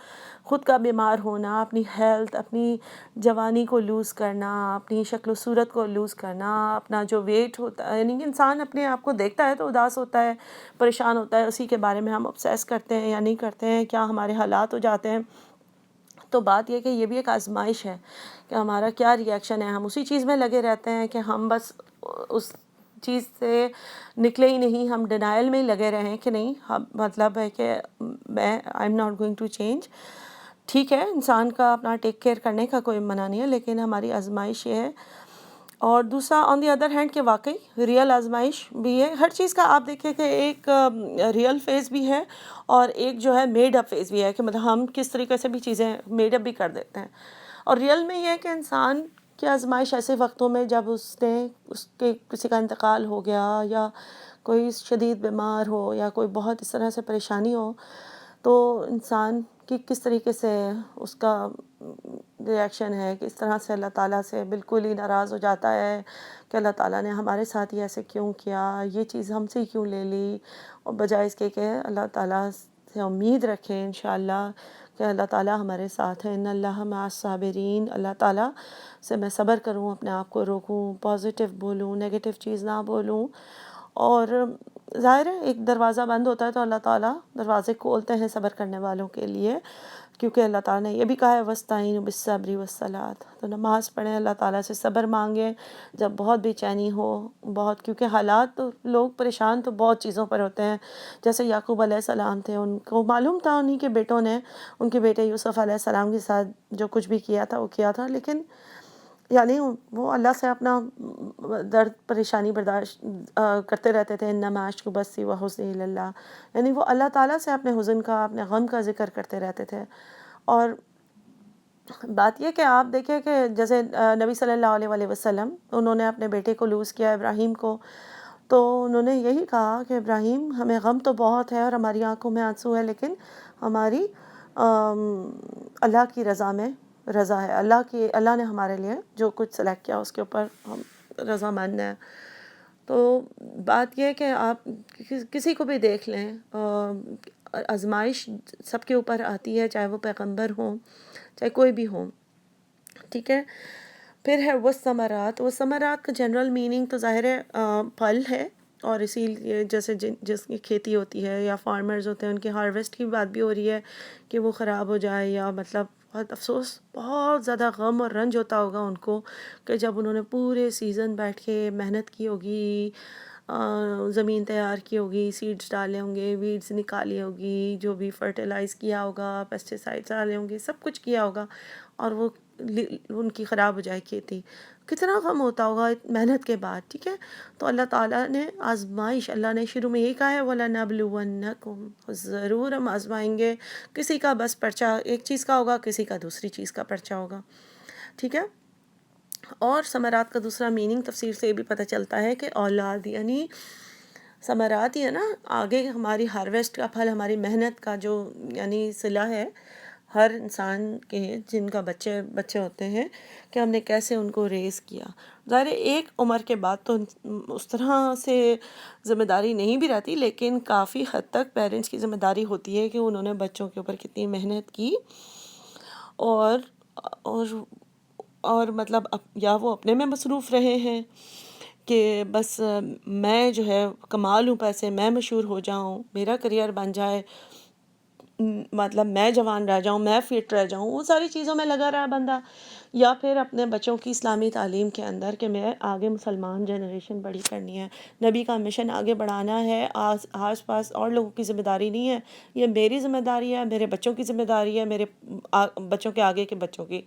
خود کا بیمار ہونا، اپنی ہیلتھ، اپنی جوانی کو لوز کرنا، اپنی شکل و صورت کو لوز کرنا، اپنا جو ویٹ ہوتا ہے، یعنی کہ انسان اپنے آپ کو دیکھتا ہے تو اداس ہوتا ہے، پریشان ہوتا ہے، اسی کے بارے میں ہم obsess کرتے ہیں یا نہیں کرتے ہیں، کیا ہمارے حالات ہو جاتے ہیں. تو بات یہ کہ یہ بھی ایک آزمائش ہے کہ ہمارا کیا ری ایکشن ہے. ہم اسی چیز میں لگے رہتے ہیں کہ ہم بس اس چیز سے نکلے ہی نہیں، ہم ڈینائل میں ہی لگے رہے ہیں کہ نہیں، مطلب ہے کہ I am not going to change. ٹھیک ہے، انسان کا اپنا ٹیک کیئر کرنے کا کوئی منع نہیں ہے، لیکن ہماری آزمائش یہ ہے. اور دوسرا آن دی ادر ہینڈ کہ واقعی ریئل آزمائش بھی ہے. ہر چیز کا آپ دیکھیں کہ ایک ریئل فیز بھی ہے اور ایک جو ہے میڈ اپ فیز بھی ہے، کہ مطلب ہم کس طریقے سے بھی چیزیں میڈ اپ بھی کر دیتے ہیں. اور ریئل میں یہ ہے کہ انسان کی آزمائش ایسے وقتوں میں جب اس کے کسی کا انتقال ہو گیا، یا کوئی شدید بیمار ہو، یا کوئی بہت اس طرح سے پریشانی ہو، تو انسان کی کس طریقے سے اس کا ری ایکشن ہے، کہ اس طرح سے اللہ تعالیٰ سے بالکل ہی ناراض ہو جاتا ہے کہ اللہ تعالیٰ نے ہمارے ساتھ ہی ایسے کیوں کیا، یہ چیز ہم سے کیوں لے لی. اور بجائے اس کے کہ اللہ تعالیٰ سے امید رکھیں انشاءاللہ کہ اللہ تعالیٰ ہمارے ساتھ ہے. ان اللہ مع الصابرین. اللہ تعالیٰ سے میں صبر کروں، اپنے آپ کو روکوں، پازیٹیو بولوں، نیگیٹو چیز نہ بولوں. اور ظاہر ہے ایک دروازہ بند ہوتا ہے تو اللہ تعالیٰ دروازے کھولتے ہیں صبر کرنے والوں کے لیے، کیونکہ اللہ تعالیٰ نے یہ بھی کہا ہے وَاسْتَعِینُوا بِالصَّبْرِ وَالصَّلَاةِ. تو نماز پڑھیں، اللہ تعالیٰ سے صبر مانگیں جب بہت بے چینی ہو، کیونکہ حالات تو لوگ پریشان تو بہت چیزوں پر ہوتے ہیں. جیسے یعقوب علیہ السلام تھے، ان کو معلوم تھا انہی کے بیٹوں نے ان کے بیٹے یوسف علیہ السلام کے ساتھ جو کچھ بھی کیا تھا وہ کیا تھا، لیکن یعنی وہ اللہ سے اپنا درد پریشانی برداشت کرتے رہتے تھے. انما اشکو بثی وحزنی الی اللہ. یعنی وہ اللہ تعالیٰ سے اپنے حزن کا، اپنے غم کا ذکر کرتے رہتے تھے. اور بات یہ کہ آپ دیکھیں کہ جیسے نبی صلی اللہ علیہ وسلم، انہوں نے اپنے بیٹے کو لوز کیا، ابراہیم کو، تو انہوں نے یہی کہا کہ ابراہیم ہمیں غم تو بہت ہے اور ہماری آنکھوں میں آنسو ہے، لیکن ہماری اللہ کی رضا ہے. اللہ نے ہمارے لیے جو کچھ سلیکٹ کیا اس کے اوپر ہم رضا مند ہیں. تو بات یہ ہے کہ آپ کسی کو بھی دیکھ لیں، آزمائش سب کے اوپر آتی ہے، چاہے وہ پیغمبر ہوں، چاہے کوئی بھی ہوں. ٹھیک ہے. پھر ہے وہ ثمرات کا جنرل میننگ تو ظاہر ہے پھل ہے، اور اسی لیے جیسے جس کی کھیتی ہوتی ہے یا فارمرز ہوتے ہیں ان کی ہارویسٹ کی بات بھی ہو رہی ہے کہ وہ خراب ہو جائے، یا مطلب بہت افسوس، بہت زیادہ غم اور رنج ہوتا ہوگا ان کو کہ جب انہوں نے پورے سیزن بیٹھ کے محنت کی ہوگی، زمین تیار کی ہوگی، سیڈز ڈالے ہوں گے، ویڈز نکالی ہوگی، جو بھی فرٹیلائز کیا ہوگا، پیسٹی سائڈز ڈالے ہوں گے، سب کچھ کیا ہوگا، اور وہ ان کی خراب ہو جائے کھیتی. کتنا غم ہوتا ہوگا محنت کے بعد. ٹھیک ہے، تو اللہ تعالیٰ نے آزمائش، اللہ نے شروع میں یہی کہا ہے وَلَنَبْلُوَنَّكُمْ، ضرور ہم آزمائیں گے. کسی کا بس پرچہ ایک چیز کا ہوگا، کسی کا دوسری چیز کا پرچہ ہوگا. ٹھیک ہے. اور ثمرات کا دوسرا میننگ تفسیر سے یہ بھی پتہ چلتا ہے کہ اولاد یعنی ثمرات ہی ہے نا، آگے ہماری ہارویسٹ کا پھل، ہماری محنت کا جو یعنی صلہ ہے ہر انسان کے جن کا بچے ہوتے ہیں کہ ہم نے کیسے ان کو ریز کیا. ظاہر ہے ایک عمر کے بعد تو اس طرح سے ذمہ داری نہیں بھی رہتی، لیکن کافی حد تک پیرنٹس کی ذمہ داری ہوتی ہے کہ انہوں نے بچوں کے اوپر کتنی محنت کی، اور اور اور مطلب یا وہ اپنے میں مصروف رہے ہیں کہ بس میں جو ہے کما لوں پیسے، میں مشہور ہو جاؤں، میرا کریئر بن جائے، مطلب میں جوان رہ جاؤں، میں فٹ رہ جاؤں، وہ ساری چیزوں میں لگا رہا بندہ. یا پھر اپنے بچوں کی اسلامی تعلیم کے اندر کہ میں آگے مسلمان جنریشن بڑی کرنی ہے، نبی کا مشن آگے بڑھانا ہے، آس پاس اور لوگوں کی ذمہ داری نہیں ہے، یہ میری ذمہ داری ہے، میرے بچوں کی ذمہ داری ہے، میرے بچوں کے آگے کے بچوں کی.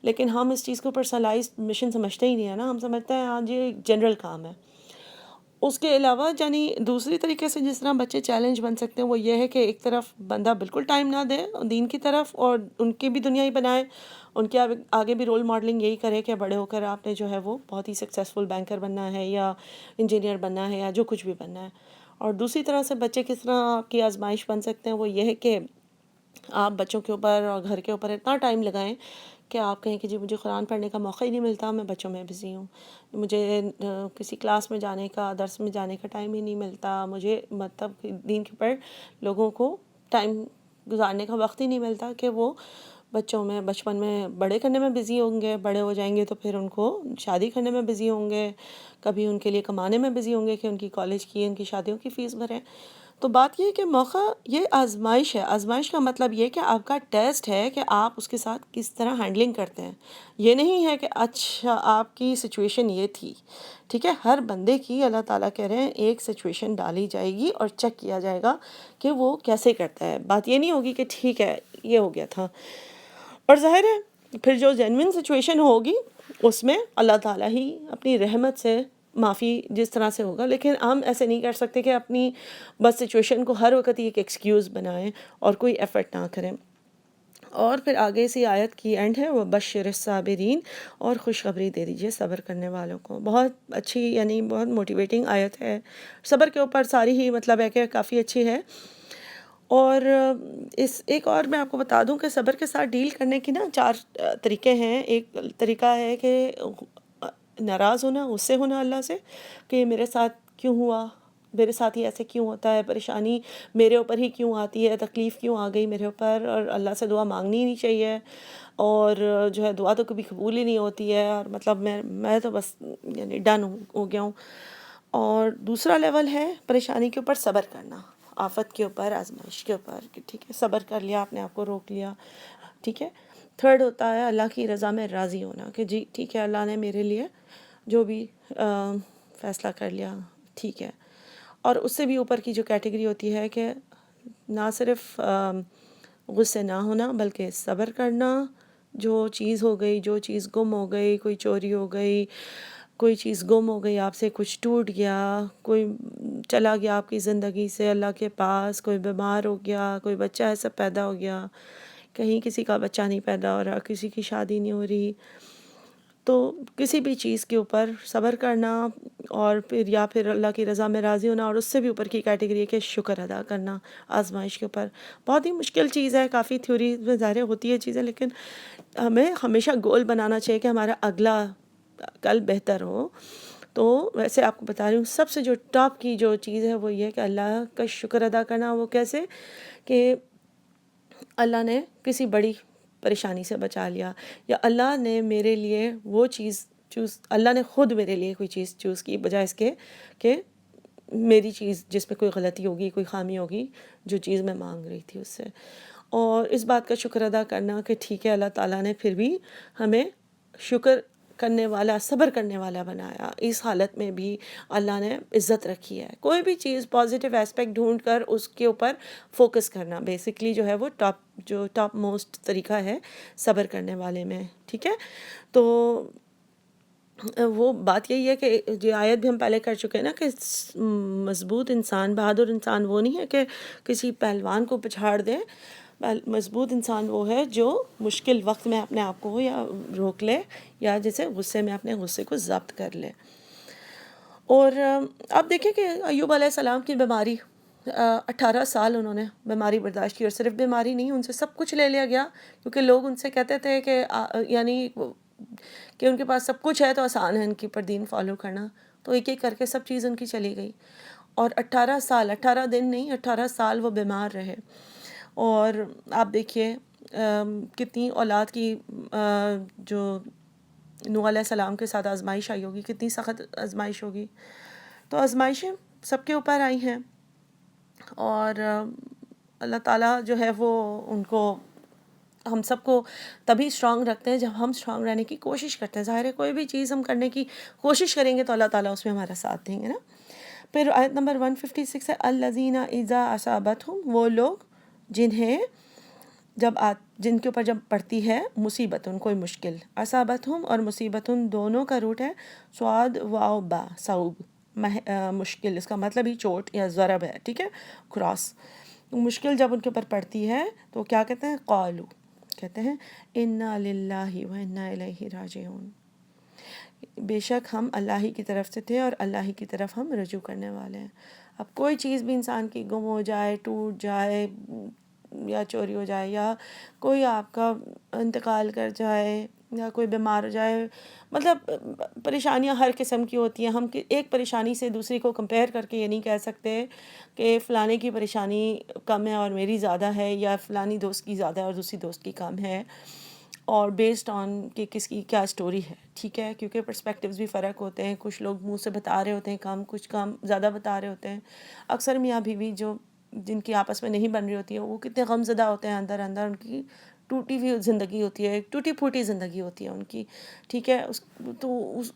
لیکن ہم اس چیز کو پرسنلائزڈ مشن سمجھتے ہی نہیں ہے نا، ہم سمجھتے ہیں ہاں جی جنرل کام ہے. اس کے علاوہ یعنی دوسری طریقے سے جس طرح بچے چیلنج بن سکتے ہیں وہ یہ ہے کہ ایک طرف بندہ بالکل ٹائم نہ دے دین کی طرف، اور ان کی بھی دنیا ہی بنائے، ان کے آگے بھی رول ماڈلنگ یہی کرے کہ بڑے ہو کر آپ نے جو ہے وہ بہت ہی سکسیزفل بینکر بننا ہے یا انجینئر بننا ہے یا جو کچھ بھی بننا ہے. اور دوسری طرح سے بچے کس طرح آپ کی آزمائش بن سکتے ہیں وہ یہ ہے کہ آپ بچوں کے اوپر اور گھر کے اوپر اتنا ٹائم لگائیں کہ آپ کہیں کہ جی مجھے قرآن پڑھنے کا موقع ہی نہیں ملتا، میں بچوں میں بزی ہوں، مجھے کسی کلاس میں جانے کا، درس میں جانے کا ٹائم ہی نہیں ملتا، مجھے مطلب دین کے اوپر لوگوں کو ٹائم گزارنے کا وقت ہی نہیں ملتا، کہ وہ بچوں میں بچپن میں بڑے کرنے میں بزی ہوں گے، بڑے ہو جائیں گے تو پھر ان کو شادی کرنے میں بزی ہوں گے، کبھی ان کے لیے کمانے میں بزی ہوں گے کہ ان کی کالج کی، ان کی شادیوں کی فیس بھریں. تو بات یہ ہے کہ موقع یہ آزمائش ہے. آزمائش کا مطلب یہ کہ آپ کا ٹیسٹ ہے کہ آپ اس کے ساتھ کس طرح ہینڈلنگ کرتے ہیں. یہ نہیں ہے کہ اچھا آپ کی سچویشن یہ تھی. ٹھیک ہے، ہر بندے کی اللہ تعالیٰ کہہ رہے ہیں ایک سچویشن ڈالی جائے گی اور چیک کیا جائے گا کہ وہ کیسے کرتا ہے. بات یہ نہیں ہوگی کہ ٹھیک ہے یہ ہو گیا تھا. اور ظاہر ہے پھر جو جینوئن سچویشن ہوگی اس میں اللہ تعالیٰ ہی اپنی رحمت سے معافی جس طرح سے ہوگا. لیکن ہم ایسے نہیں کر سکتے کہ اپنی بس سچویشن کو ہر وقت ایک ایکسکیوز بنائیں اور کوئی ایفرٹ نہ کریں. اور پھر آگے سے آیت کی اینڈ ہے وہ بشر الصابرین، اور خوشخبری دے دیجئے صبر کرنے والوں کو. بہت اچھی یعنی بہت موٹیویٹنگ آیت ہے. صبر کے اوپر ساری ہی مطلب ہے کہ کافی اچھی ہے. اور اس ایک اور میں آپ کو بتا دوں کہ صبر کے ساتھ ڈیل کرنے کی نا 4 طریقے ہیں. ایک طریقہ ہے کہ ناراض ہونا، غصے ہونا اللہ سے کہ میرے ساتھ کیوں ہوا، میرے ساتھ ہی ایسے کیوں ہوتا ہے، پریشانی میرے اوپر ہی کیوں آتی ہے، تکلیف کیوں آ گئی میرے اوپر، اور اللہ سے دعا مانگنی ہی نہیں چاہیے، اور جو ہے دعا تو کبھی قبول ہی نہیں ہوتی ہے، اور مطلب میں تو بس یعنی ڈن ہو گیا ہوں. اور دوسرا لیول ہے پریشانی کے اوپر صبر کرنا، آفت کے اوپر، آزمائش کے اوپر، کہ ٹھیک ہے صبر کر لیا، اپنے آپ کو روک لیا. ٹھیک ہے. تھرڈ ہوتا ہے اللہ کی رضا میں راضی ہونا کہ جی ٹھیک ہے اللہ نے میرے لیے جو بھی فیصلہ کر لیا ٹھیک ہے. اور اس سے بھی اوپر کی جو کیٹیگری ہوتی ہے کہ نہ صرف غصے نہ ہونا بلکہ صبر کرنا. جو چیز ہو گئی، جو چیز گم ہو گئی، کوئی چوری ہو گئی، کوئی چیز گم ہو گئی آپ سے، کچھ ٹوٹ گیا، کوئی چلا گیا آپ کی زندگی سے اللہ کے پاس، کوئی بیمار ہو گیا، کوئی بچہ ایسا پیدا ہو گیا، کہیں کسی کا بچہ نہیں پیدا ہو رہا، کسی کی شادی نہیں ہو رہی، تو کسی بھی چیز کے اوپر صبر کرنا اور پھر یا پھر اللہ کی رضا میں راضی ہونا. اور اس سے بھی اوپر کی کیٹیگری ہے کہ شکر ادا کرنا آزمائش کے اوپر. بہت ہی مشکل چیز ہے، کافی تھیوری میں ظاہر ہوتی ہے چیزیں، لیکن ہمیں ہمیشہ گول بنانا چاہیے کہ ہمارا اگلا کل بہتر ہو. تو ویسے آپ کو بتا رہی ہوں سب سے جو ٹاپ کی جو چیز ہے وہ یہ ہے کہ اللہ کا شکر ادا کرنا. وہ کیسے کہ اللہ نے کسی بڑی پریشانی سے بچا لیا، یا اللہ نے میرے لیے وہ چیز اللہ نے خود میرے لیے کوئی چیز چوز کی بجائے اس کے کہ میری چیز جس میں کوئی غلطی ہوگی، کوئی خامی ہوگی، جو چیز میں مانگ رہی تھی اس سے. اور اس بات کا شکر ادا کرنا کہ ٹھیک ہے اللہ تعالیٰ نے پھر بھی ہمیں شکر کرنے والا، صبر کرنے والا بنایا. اس حالت میں بھی اللہ نے عزت رکھی ہے. کوئی بھی چیز پازیٹیو ایسپیکٹ ڈھونڈ کر اس کے اوپر فوکس کرنا بیسیکلی جو ہے وہ ٹاپ موسٹ طریقہ ہے صبر کرنے والے میں. ٹھیک ہے. تو وہ بات یہی ہے کہ یہ آیت بھی ہم پہلے کر چکے ہیں نا کہ مضبوط انسان، بہادر انسان وہ نہیں ہے کہ کسی پہلوان کو پچھاڑ دے. مضبوط انسان وہ ہے جو مشکل وقت میں اپنے آپ کو یا روک لے، یا جیسے غصے میں اپنے غصے کو ضبط کر لے. اور اب دیکھیں کہ ایوب علیہ السلام کی بیماری، 18 سال انہوں نے بیماری برداشت کی، اور صرف بیماری نہیں، ان سے سب کچھ لے لیا گیا، کیونکہ لوگ ان سے کہتے تھے کہ یعنی کہ ان کے پاس سب کچھ ہے تو آسان ہے ان کی پر دین فالو کرنا. تو ایک ایک کر کے سب چیز ان کی چلی گئی، اور 18 سال، 18 دن نہیں، 18 سال وہ بیمار رہے. اور آپ دیکھیے کتنی اولاد کی جو نوح علیہ السلام کے ساتھ آزمائش آئی ہوگی، کتنی سخت آزمائش ہوگی. تو آزمائشیں سب کے اوپر آئی ہیں، اور اللہ تعالیٰ جو ہے وہ ان کو، ہم سب کو تبھی اسٹرانگ رکھتے ہیں جب ہم اسٹرانگ رہنے کی کوشش کرتے ہیں. ظاہر ہے کوئی بھی چیز ہم کرنے کی کوشش کریں گے تو اللہ تعالیٰ اس میں ہمارا ساتھ دیں گے نا. پھر آیت نمبر 156 ہے، الذین اذا اصابتہم، وہ لوگ جنہیں جن کے اوپر جب پڑتی ہے مصیبت، کوئی مشکل، اصابتہم اور مصیبتن دونوں کا روٹ ہے سواد واو با، صعوب، مشکل، اس کا مطلب ہی چوٹ یا ضرب ہے، ٹھیک ہے، کراس. مشکل جب ان کے اوپر پڑتی ہے تو کیا کہتے ہیں؟ قالو، کہتے ہیں انا للہ و انا الیہ راجعون، بے شک ہم اللہ ہی کی طرف سے تھے اور اللہ ہی کی طرف ہم رجوع کرنے والے ہیں. اب کوئی چیز بھی انسان کی گم ہو جائے، ٹوٹ جائے، یا چوری ہو جائے، یا کوئی آپ کا انتقال کر جائے، یا کوئی بیمار ہو جائے، مطلب پریشانیاں ہر قسم کی ہوتی ہیں. ہم ایک پریشانی سے دوسری کو کمپیئر کر کے یہ نہیں کہہ سکتے کہ فلانے کی پریشانی کم ہے اور میری زیادہ ہے، یا فلانی دوست کی زیادہ ہے اور دوسری دوست کی کم ہے، اور بیسڈ آن کہ کس کی کیا سٹوری ہے، ٹھیک ہے، کیونکہ پرسپیکٹیوز بھی فرق ہوتے ہیں. کچھ لوگ منہ سے بتا رہے ہوتے ہیں کم، کچھ کام زیادہ بتا رہے ہوتے ہیں. اکثر میاں بیوی جن کی آپس میں نہیں بن رہی ہوتی ہے، وہ کتنے غم زدہ ہوتے ہیں اندر اندر، ان کی ٹوٹی ہوئی زندگی ہوتی ہے، ٹوٹی پھوٹی زندگی ہوتی ہے ان کی، ٹھیک ہے.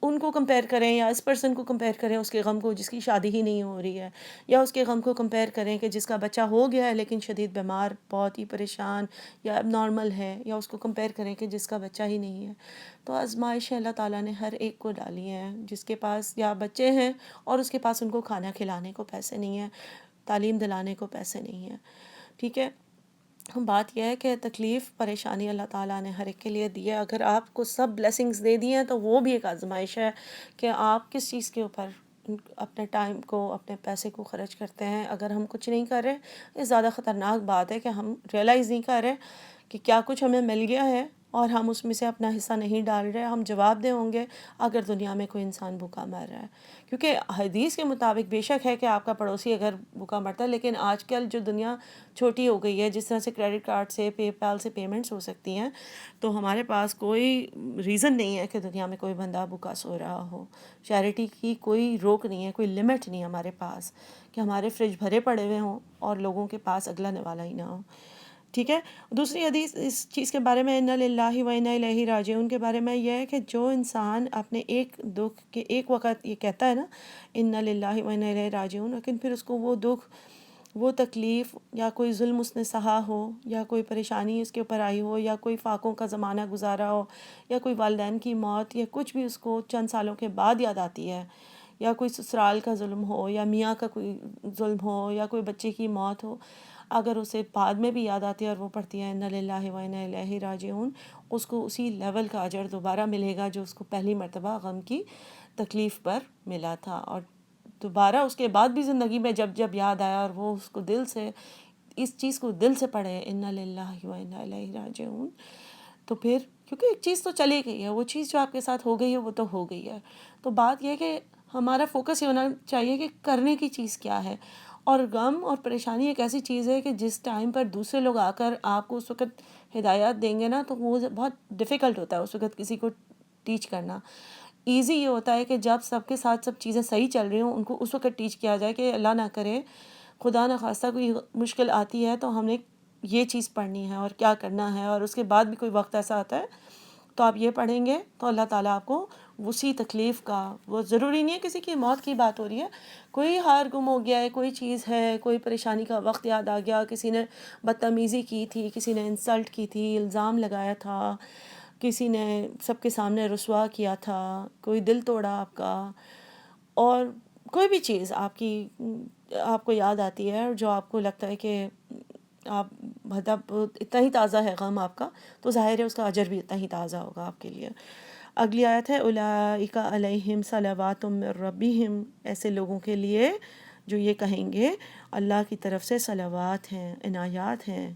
ان کو کمپیئر کریں یا اس پرسن کو کمپیئر کریں، اس کے غم کو، جس کی شادی ہی نہیں ہو رہی ہے، یا اس کے غم کو کمپیئر کریں کہ جس کا بچہ ہو گیا ہے لیکن شدید بیمار، بہت ہی پریشان یا اب نارمل ہے، یا اس کو کمپیئر کریں کہ جس کا بچہ ہی نہیں ہے. تو آزمائش اللہ تعالیٰ نے ہر ایک کو ڈالی ہیں، جس کے پاس یا بچے ہیں اور اس کے پاس ان کو کھانا کھلانے کو پیسے نہیں ہیں، تعلیم دلانے کو پیسے نہیں ہیں، ٹھیک ہے. بات یہ ہے کہ تکلیف، پریشانی اللہ تعالیٰ نے ہر ایک کے لیے دی ہے. اگر آپ کو سب بلیسنگز دے دی ہیں تو وہ بھی ایک آزمائش ہے کہ آپ کس چیز کے اوپر اپنے ٹائم کو، اپنے پیسے کو خرچ کرتے ہیں. اگر ہم کچھ نہیں کر رہے، یہ زیادہ خطرناک بات ہے کہ ہم ریئلائز نہیں کر رہے کہ کیا کچھ ہمیں مل گیا ہے اور ہم اس میں سے اپنا حصہ نہیں ڈال رہے. ہم جواب دہ ہوں گے اگر دنیا میں کوئی انسان بھوکا مر رہا ہے، کیونکہ حدیث کے مطابق بے شک ہے کہ آپ کا پڑوسی اگر بھوکا مرتا ہے، لیکن آج کل جو دنیا چھوٹی ہو گئی ہے، جس طرح سے کریڈٹ کارڈ سے، پے پال سے پیمنٹس ہو سکتی ہیں، تو ہمارے پاس کوئی ریزن نہیں ہے کہ دنیا میں کوئی بندہ بھوکا سو رہا ہو. چیریٹی کی کوئی روک نہیں ہے، کوئی لمٹ نہیں ہے ہمارے پاس کہ ہمارے فریج بھرے پڑے ہوئے ہوں اور لوگوں کے پاس اگلا نوالا ہی نہ ہو، ٹھیک ہے. دوسری حدیث اس چیز کے بارے میں، انا للہ و انا الیہ راجعون کے بارے میں، یہ ہے کہ جو انسان اپنے ایک دکھ کے ایک وقت یہ کہتا ہے نا انا للہ و انا الیہ راجعون، لیکن پھر اس کو وہ دکھ، وہ تکلیف، یا کوئی ظلم اس نے سہا ہو، یا کوئی پریشانی اس کے اوپر آئی ہو، یا کوئی فاقوں کا زمانہ گزارا ہو، یا کوئی والدین کی موت، یا کچھ بھی اس کو چند سالوں کے بعد یاد آتی ہے، یا کوئی سسرال کا ظلم ہو، یا میاں کا کوئی ظلم ہو، یا کوئی بچے کی موت ہو، اگر اسے بعد میں بھی یاد آتی ہے اور وہ پڑھتی ہے انا للہ و انا الیہ راجعون، اس کو اسی لیول کا اجر دوبارہ ملے گا جو اس کو پہلی مرتبہ غم کی تکلیف پر ملا تھا. اور دوبارہ اس کے بعد بھی زندگی میں جب جب یاد آیا اور وہ اس کو دل سے، اس چیز کو دل سے پڑھے انا للہ و انا الیہ راجعون، تو پھر کیونکہ ایک چیز تو چلی گئی ہے، وہ چیز جو آپ کے ساتھ ہو گئی ہے وہ تو ہو گئی ہے. تو بات یہ ہے کہ ہمارا فوکس یہ ہونا چاہیے کہ کرنے کی چیز کیا ہے. اور غم اور پریشانی ایک ایسی چیز ہے کہ جس ٹائم پر دوسرے لوگ آ کر آپ کو اس وقت ہدایات دیں گے نا، تو وہ بہت ڈیفیکلٹ ہوتا ہے اس وقت کسی کو ٹیچ کرنا. ایزی یہ ہوتا ہے کہ جب سب کے ساتھ سب چیزیں صحیح چل رہی ہوں، ان کو اس وقت ٹیچ کیا جائے کہ اللہ نہ کرے، خدا نہ خواستہ کوئی مشکل آتی ہے تو ہم نے یہ چیز پڑھنی ہے اور کیا کرنا ہے. اور اس کے بعد بھی کوئی وقت ایسا آتا ہے تو آپ یہ پڑھیں گے تو اللہ تعالیٰ آپ کو اسی تکلیف کا، وہ ضروری نہیں ہے کسی کی موت کی بات ہو رہی ہے، کوئی ہار گم ہو گیا ہے، کوئی چیز ہے، کوئی پریشانی کا وقت یاد آ گیا، کسی نے بدتمیزی کی تھی، کسی نے انسلٹ کی تھی، الزام لگایا تھا، کسی نے سب کے سامنے رسوا کیا تھا، کوئی دل توڑا آپ کا، اور کوئی بھی چیز آپ کو یاد آتی ہے اور جو آپ کو لگتا ہے کہ آپ مطلب اتنا ہی تازہ ہے غم آپ کا، تو ظاہر ہے اس کا اجر بھی اتنا ہی تازہ ہوگا آپ کے لیے۔ اگلی آیت ہے اولئک علیہم صلوات من ربہم، ایسے لوگوں کے لیے جو یہ کہیں گے اللہ کی طرف سے صلوات ہیں، عنایات ہیں،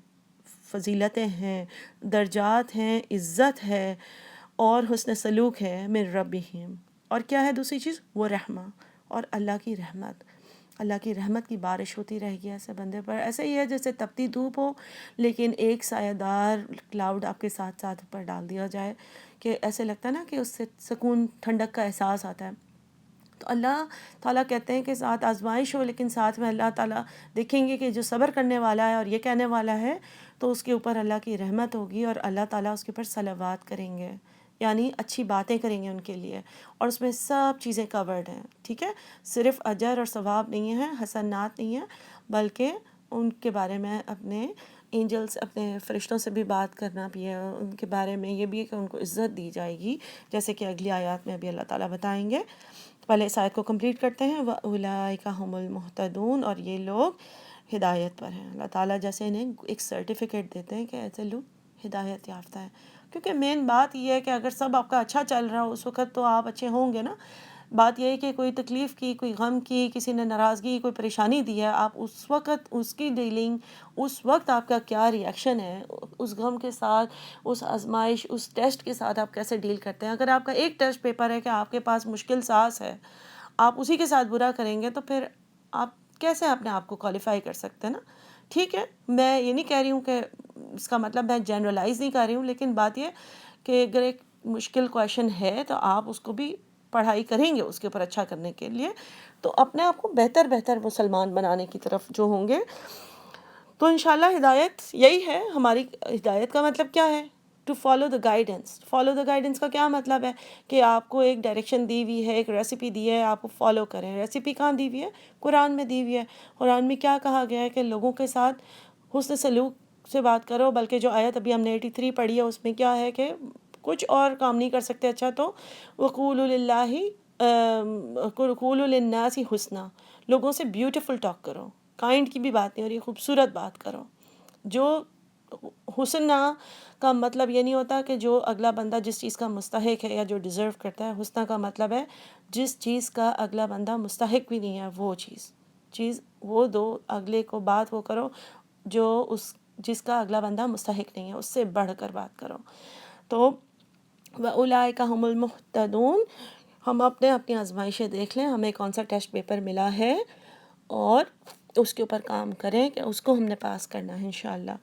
فضیلتیں ہیں، درجات ہیں، عزت ہے اور حسن سلوک ہے، من ربہم، اور کیا ہے دوسری چیز؟ وہ رحمہ اور اللہ کی رحمت، اللہ کی رحمت کی بارش ہوتی رہے گی ایسے بندے پر۔ ایسے ہی ہے جیسے تپتی دھوپ ہو لیکن ایک سایہ دار کلاؤڈ آپ کے ساتھ ساتھ اوپر ڈال دیا جائے، کہ ایسے لگتا ہے نا کہ اس سے سکون، ٹھنڈک کا احساس آتا ہے۔ تو اللہ تعالیٰ کہتے ہیں کہ ساتھ آزمائش ہو لیکن ساتھ میں اللہ تعالیٰ دیکھیں گے کہ جو صبر کرنے والا ہے اور یہ کہنے والا ہے تو اس کے اوپر اللہ کی رحمت ہوگی، اور اللہ تعالیٰ اس کے اوپر صلوات کریں گے، یعنی اچھی باتیں کریں گے ان کے لیے، اور اس میں سب چیزیں کورڈ ہیں، ٹھیک ہے؟ صرف اجر اور ثواب نہیں ہے، حسنات نہیں ہے، بلکہ ان کے بارے میں اپنے اینجلز، اپنے فرشتوں سے بھی بات کرنا بھی ہے، ان کے بارے میں یہ بھی ہے کہ ان کو عزت دی جائے گی، جیسے کہ اگلی آیات میں بھی اللہ تعالیٰ بتائیں گے۔ پہلے اس آیت کو کمپلیٹ کرتے ہیں، وَأُولَئِکَ هُمُ الْمُهْتَدُونَ، اور یہ لوگ ہدایت پر ہیں۔ اللہ تعالیٰ جیسے انہیں ایک سرٹیفکیٹ دیتے ہیں کہ ایسے لوگ ہدایت یافتہ ہیں، کیونکہ مین بات یہ ہے کہ اگر سب آپ کا اچھا چل رہا ہو اس وقت تو آپ اچھے ہوں گے نا۔ بات یہ ہے کہ کوئی تکلیف کی، کوئی غم کی، کسی نے ناراضگی، کوئی پریشانی دی ہے، آپ اس وقت اس کی ڈیلنگ، اس وقت آپ کا کیا ری ایکشن ہے اس غم کے ساتھ، اس آزمائش، اس ٹیسٹ کے ساتھ آپ کیسے ڈیل کرتے ہیں۔ اگر آپ کا ایک ٹیسٹ پیپر ہے کہ آپ کے پاس مشکل ساز ہے، آپ اسی کے ساتھ برا کریں گے تو پھر آپ کیسے اپنے آپ کو کوالیفائی کر سکتے ہیں نا۔ ٹھیک ہے، میں یہ نہیں کہہ رہی ہوں کہ اس کا مطلب میں جنرلائز نہیں کر رہی ہوں، لیکن بات یہ کہ اگر ایک مشکل کویشچن ہے تو آپ اس کو بھی پڑھائی کریں گے اس کے اوپر اچھا کرنے کے لیے، تو اپنے آپ کو بہتر مسلمان بنانے کی طرف جو ہوں گے، تو انشاءاللہ ہدایت یہی ہے ہماری۔ ہدایت کا مطلب کیا ہے؟ To follow the guidance. Follow the guidance کا کیا مطلب ہے؟ کہ آپ کو ایک ڈائریکشن دی ہوئی ہے، ایک ریسیپی دی ہے، آپ کو فالو کریں۔ ریسیپی کہاں دی ہوئی ہے؟ قرآن میں دی ہوئی ہے۔ قرآن میں کیا کہا گیا ہے؟ کہ لوگوں کے ساتھ حسن سلوک سے بات کرو، بلکہ جو آیت ابھی ہم نے 83 پڑھی ہے اس میں کیا ہے کہ کچھ اور کام نہیں کر سکتے اچھا تو وَقُولُوا لِلَّهِ قُولُوا لِلنَّاسِ حُسْنًا، لوگوں سے بیوٹیفل ٹاک کرو، کائنڈ کی بھی بات نہیں ہو رہی، خوبصورت بات کرو۔ جو حسنہ کا مطلب یہ نہیں ہوتا کہ جو اگلا بندہ جس چیز کا مستحق ہے یا جو ڈیزرو کرتا ہے، حسنہ کا مطلب ہے جس چیز کا اگلا بندہ مستحق بھی نہیں ہے وہ چیز وہ دو، اگلے کو بات وہ کرو جو جس کا اگلا بندہ مستحق نہیں ہے، اس سے بڑھ کر بات کرو۔ تو وَأُولَئِکَ هُمُ الْمُهْتَدُونَ، ہم اپنی آزمائشیں دیکھ لیں، ہمیں کون سا ٹیسٹ پیپر ملا ہے اور اس کے اوپر کام کریں کہ اس کو ہم نے پاس کرنا ہے انشاءاللہ۔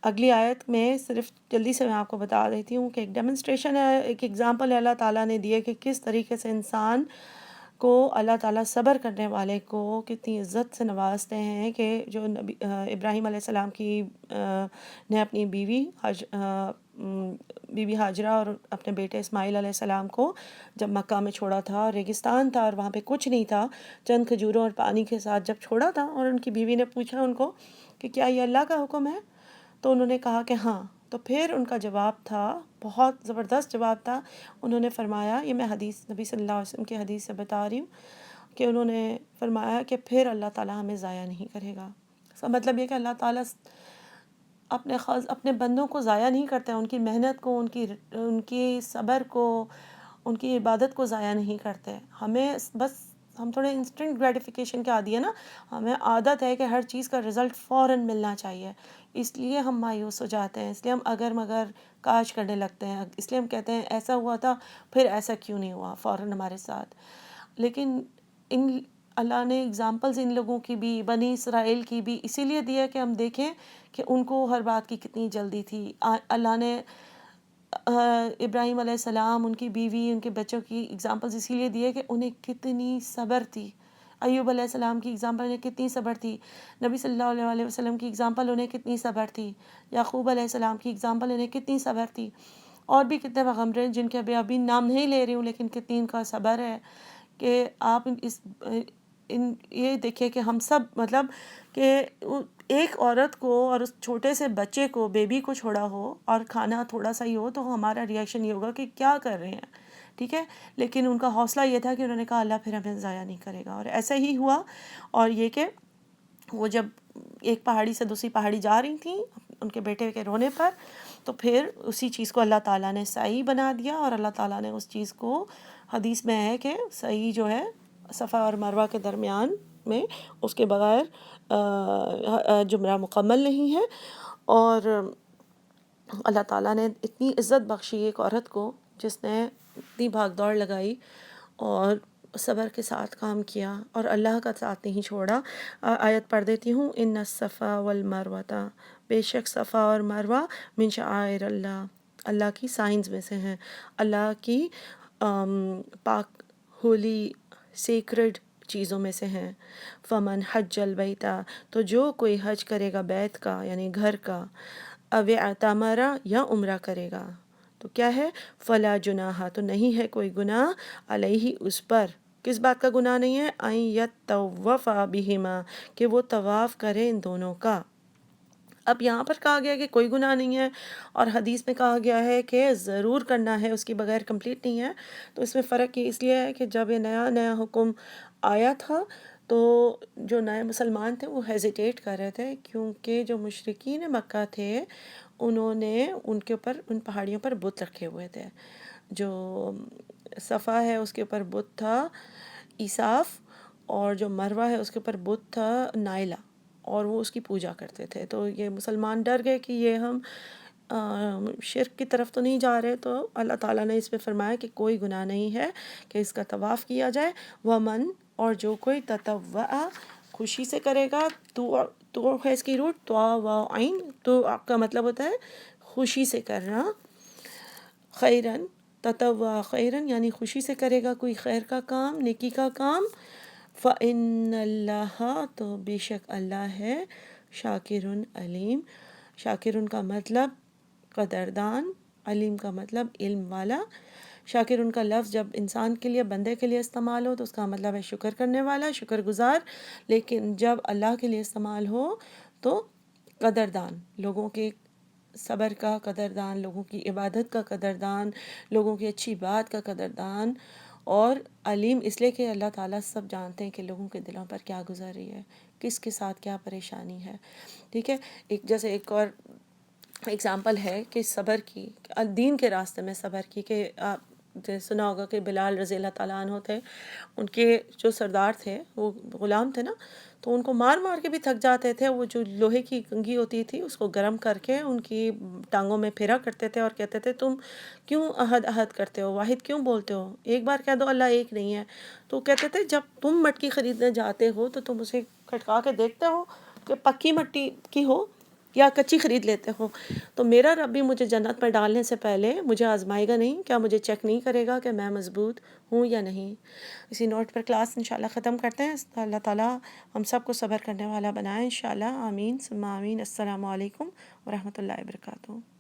اگلی آیت میں صرف جلدی سے میں آپ کو بتا دیتی ہوں کہ ایک ڈیمونسٹریشن ہے، ایک ایگزامپل ہے اللہ تعالیٰ نے دی ہے کہ کس طریقے سے انسان کو اللہ تعالیٰ صبر کرنے والے کو کتنی عزت سے نوازتے ہیں، کہ جو نبی ابراہیم علیہ السلام کی نے اپنی بیوی ہاجرہ اور اپنے بیٹے اسماعیل علیہ السلام کو جب مکہ میں چھوڑا تھا، ریگستان تھا اور وہاں پہ کچھ نہیں تھا، چند کھجوروں اور پانی کے ساتھ جب چھوڑا تھا، اور ان کی بیوی نے پوچھا ان کو کہ کیا یہ اللہ کا حکم ہے؟ تو انہوں نے کہا کہ ہاں۔ تو پھر ان کا جواب تھا، بہت زبردست جواب تھا، انہوں نے فرمایا، یہ میں حدیث نبی صلی اللہ علیہ وسلم کی حدیث سے بتا رہی ہوں، کہ انہوں نے فرمایا کہ پھر اللہ تعالیٰ ہمیں ضائع نہیں کرے گا۔ اس کا مطلب یہ کہ اللہ تعالیٰ اپنے بندوں کو ضائع نہیں کرتے، ان کی محنت کو، ان کی صبر کو، ان کی عبادت کو ضائع نہیں کرتے۔ ہمیں بس ہم تھوڑے انسٹنٹ گریٹیفیکیشن کے عادی ہے نا، ہمیں عادت ہے کہ ہر چیز کا رزلٹ فوراً ملنا چاہیے، اس لیے ہم مایوس ہو جاتے ہیں، اس لیے ہم اگر مگر کاش کرنے لگتے ہیں، اس لیے ہم کہتے ہیں ایسا ہوا تھا پھر ایسا کیوں نہیں ہوا فوراً ہمارے ساتھ۔ لیکن اللہ نے اگزامپلز ان لوگوں کی بھی، بنی اسرائیل کی بھی اسی لیے دی ہے کہ ہم دیکھیں کہ ان کو ہر بات کی کتنی جلدی تھی۔ اللہ نے ابراہیم علیہ السلام، ان کی بیوی، ان کے بچوں کی اگزامپلز اسی لیے دی ہے کہ انہیں کتنی صبر تھی۔ ایوب علیہ السلام کی اگزامپل انہیں کتنی صبر تھی، نبی صلی اللہ علیہ وسلم کی اگزامپل انہیں کتنی صبر تھی، یعقوب علیہ السلام کی اگزامپل انہیں کتنی صبر تھی، اور بھی کتنے پیغمبر جن کے ابھی نام نہیں لے رہی ہوں، لیکن کتنی ان کا صبر ہے۔ کہ آپ یہ دیکھیں کہ ہم سب مطلب کہ ایک عورت کو اور اس چھوٹے سے بچے کو، بیبی کو چھوڑا ہو اور کھانا تھوڑا سا ہی ہو تو ہمارا ریئیکشن یہ ہوگا کہ کیا کر رہے ہیں، ٹھیک ہے، لیکن ان کا حوصلہ یہ تھا کہ انہوں نے کہا اللہ پھر ہمیں ضائع نہیں کرے گا، اور ایسا ہی ہوا۔ اور یہ کہ وہ جب ایک پہاڑی سے دوسری پہاڑی جا رہی تھیں ان کے بیٹے کے رونے پر، تو پھر اسی چیز کو اللہ تعالیٰ نے صحیح بنا دیا، اور اللہ تعالیٰ نے اس چیز کو، حدیث میں ہے کہ صحیح جو ہے صفا اور مروہ کے درمیان میں اس کے بغیر جمرہ مکمل نہیں ہے۔ اور اللہ تعالیٰ نے اتنی عزت بخشی ایک عورت کو جس نے اتنی بھاگ دوڑ لگائی اور صبر کے ساتھ کام کیا اور اللہ کا ساتھ نہیں چھوڑا۔ آیت پڑھ دیتی ہوں، ان الصفا والمروۃ، بے شک صفا اور مروہ من شعائر اللہ، اللہ کی سائنز میں سے ہیں، اللہ کی پاک ہولی سیکرڈ چیزوں میں سے ہیں۔ فمن حج البیتا، تو جو کوئی حج کرے گا بیت کا یعنی گھر کا، او اعتمر یا عمرہ کرے گا تو کیا ہے، فلا جناح، تو نہیں ہے کوئی گناہ، علیہ اس پر، کس بات کا گناہ نہیں ہے، ان یطوف بہما، کہ وہ طواف کرے ان دونوں کا۔ اب یہاں پر کہا گیا کہ کوئی گناہ نہیں ہے، اور حدیث میں کہا گیا ہے کہ ضرور کرنا ہے، اس کی بغیر کمپلیٹ نہیں ہے۔ تو اس میں فرق یہ اس لیے ہے کہ جب یہ نیا حکم آیا تھا تو جو نئے مسلمان تھے وہ ہیزیٹیٹ کر رہے تھے، کیونکہ جو مشرکین مکہ تھے انہوں نے ان کے اوپر، ان پہاڑیوں پر بت رکھے ہوئے تھے۔ جو صفا ہے اس کے اوپر بت تھا عیساف، اور جو مروہ ہے اس کے اوپر بت تھا نائلہ، اور وہ اس کی پوجا کرتے تھے۔ تو یہ مسلمان ڈر گئے کہ یہ ہم شرک کی طرف تو نہیں جا رہے، تو اللہ تعالیٰ نے اس میں فرمایا کہ کوئی گناہ نہیں ہے کہ اس کا طواف کیا جائے۔ ومن، اور جو کوئی تطوع، خوشی سے کرے گا، تو ہے اس کی روٹ طاوعین، تو کا مطلب ہوتا ہے خوشی سے کرنا، خیرن، تطوع خیرن یعنی خوشی سے کرے گا کوئی خیر کا کام، نیکی کا کام، فإن اللہ، تو بے شک اللہ ہے، شاکر علیم، شاکر کا مطلب قدردان، علیم کا مطلب علم والا۔ شاکر کا لفظ جب انسان کے لیے، بندے کے لیے استعمال ہو تو اس کا مطلب ہے شکر کرنے والا، شکر گزار، لیکن جب اللہ کے لیے استعمال ہو تو قدردان، لوگوں کے صبر کا قدردان، لوگوں کی عبادت کا قدردان، لوگوں کی اچھی بات کا قدردان، اور علیم اس لیے کہ اللہ تعالیٰ سب جانتے ہیں کہ لوگوں کے دلوں پر کیا گزر رہی ہے، کس کے ساتھ کیا پریشانی ہے، ٹھیک ہے۔ جیسے ایک اور اگزامپل ہے کہ صبر کی، دین کے راستے میں صبر کی، کہ آپ نے سنا ہوگا کہ بلال رضی اللہ تعالیٰ عنہ تھے، ان کے جو سردار تھے وہ غلام تھے نا، تو ان کو مار مار کے بھی تھک جاتے تھے، وہ جو لوہے کی کنگھی ہوتی تھی اس کو گرم کر کے ان کی ٹانگوں میں پھیرا کرتے تھے اور کہتے تھے تم کیوں احد احد کرتے ہو، واحد کیوں بولتے ہو، ایک بار کہہ دو اللہ ایک نہیں ہے۔ تو کہتے تھے جب تم مٹی خریدنے جاتے ہو تو تم اسے کھٹکا کے دیکھتے ہو کہ پکی مٹی کی ہو یا کچی خرید لیتے ہو، تو میرا رب بھی مجھے جنت میں ڈالنے سے پہلے مجھے آزمائے گا نہیں، کیا مجھے چیک نہیں کرے گا کہ میں مضبوط ہوں یا نہیں۔ اسی نوٹ پر کلاس انشاءاللہ ختم کرتے ہیں۔ اللہ تعالیٰ ہم سب کو صبر کرنے والا بنائے انشاءاللہ، آمین ثم آمین۔ السلام علیکم ورحمۃ اللہ وبرکاتہ۔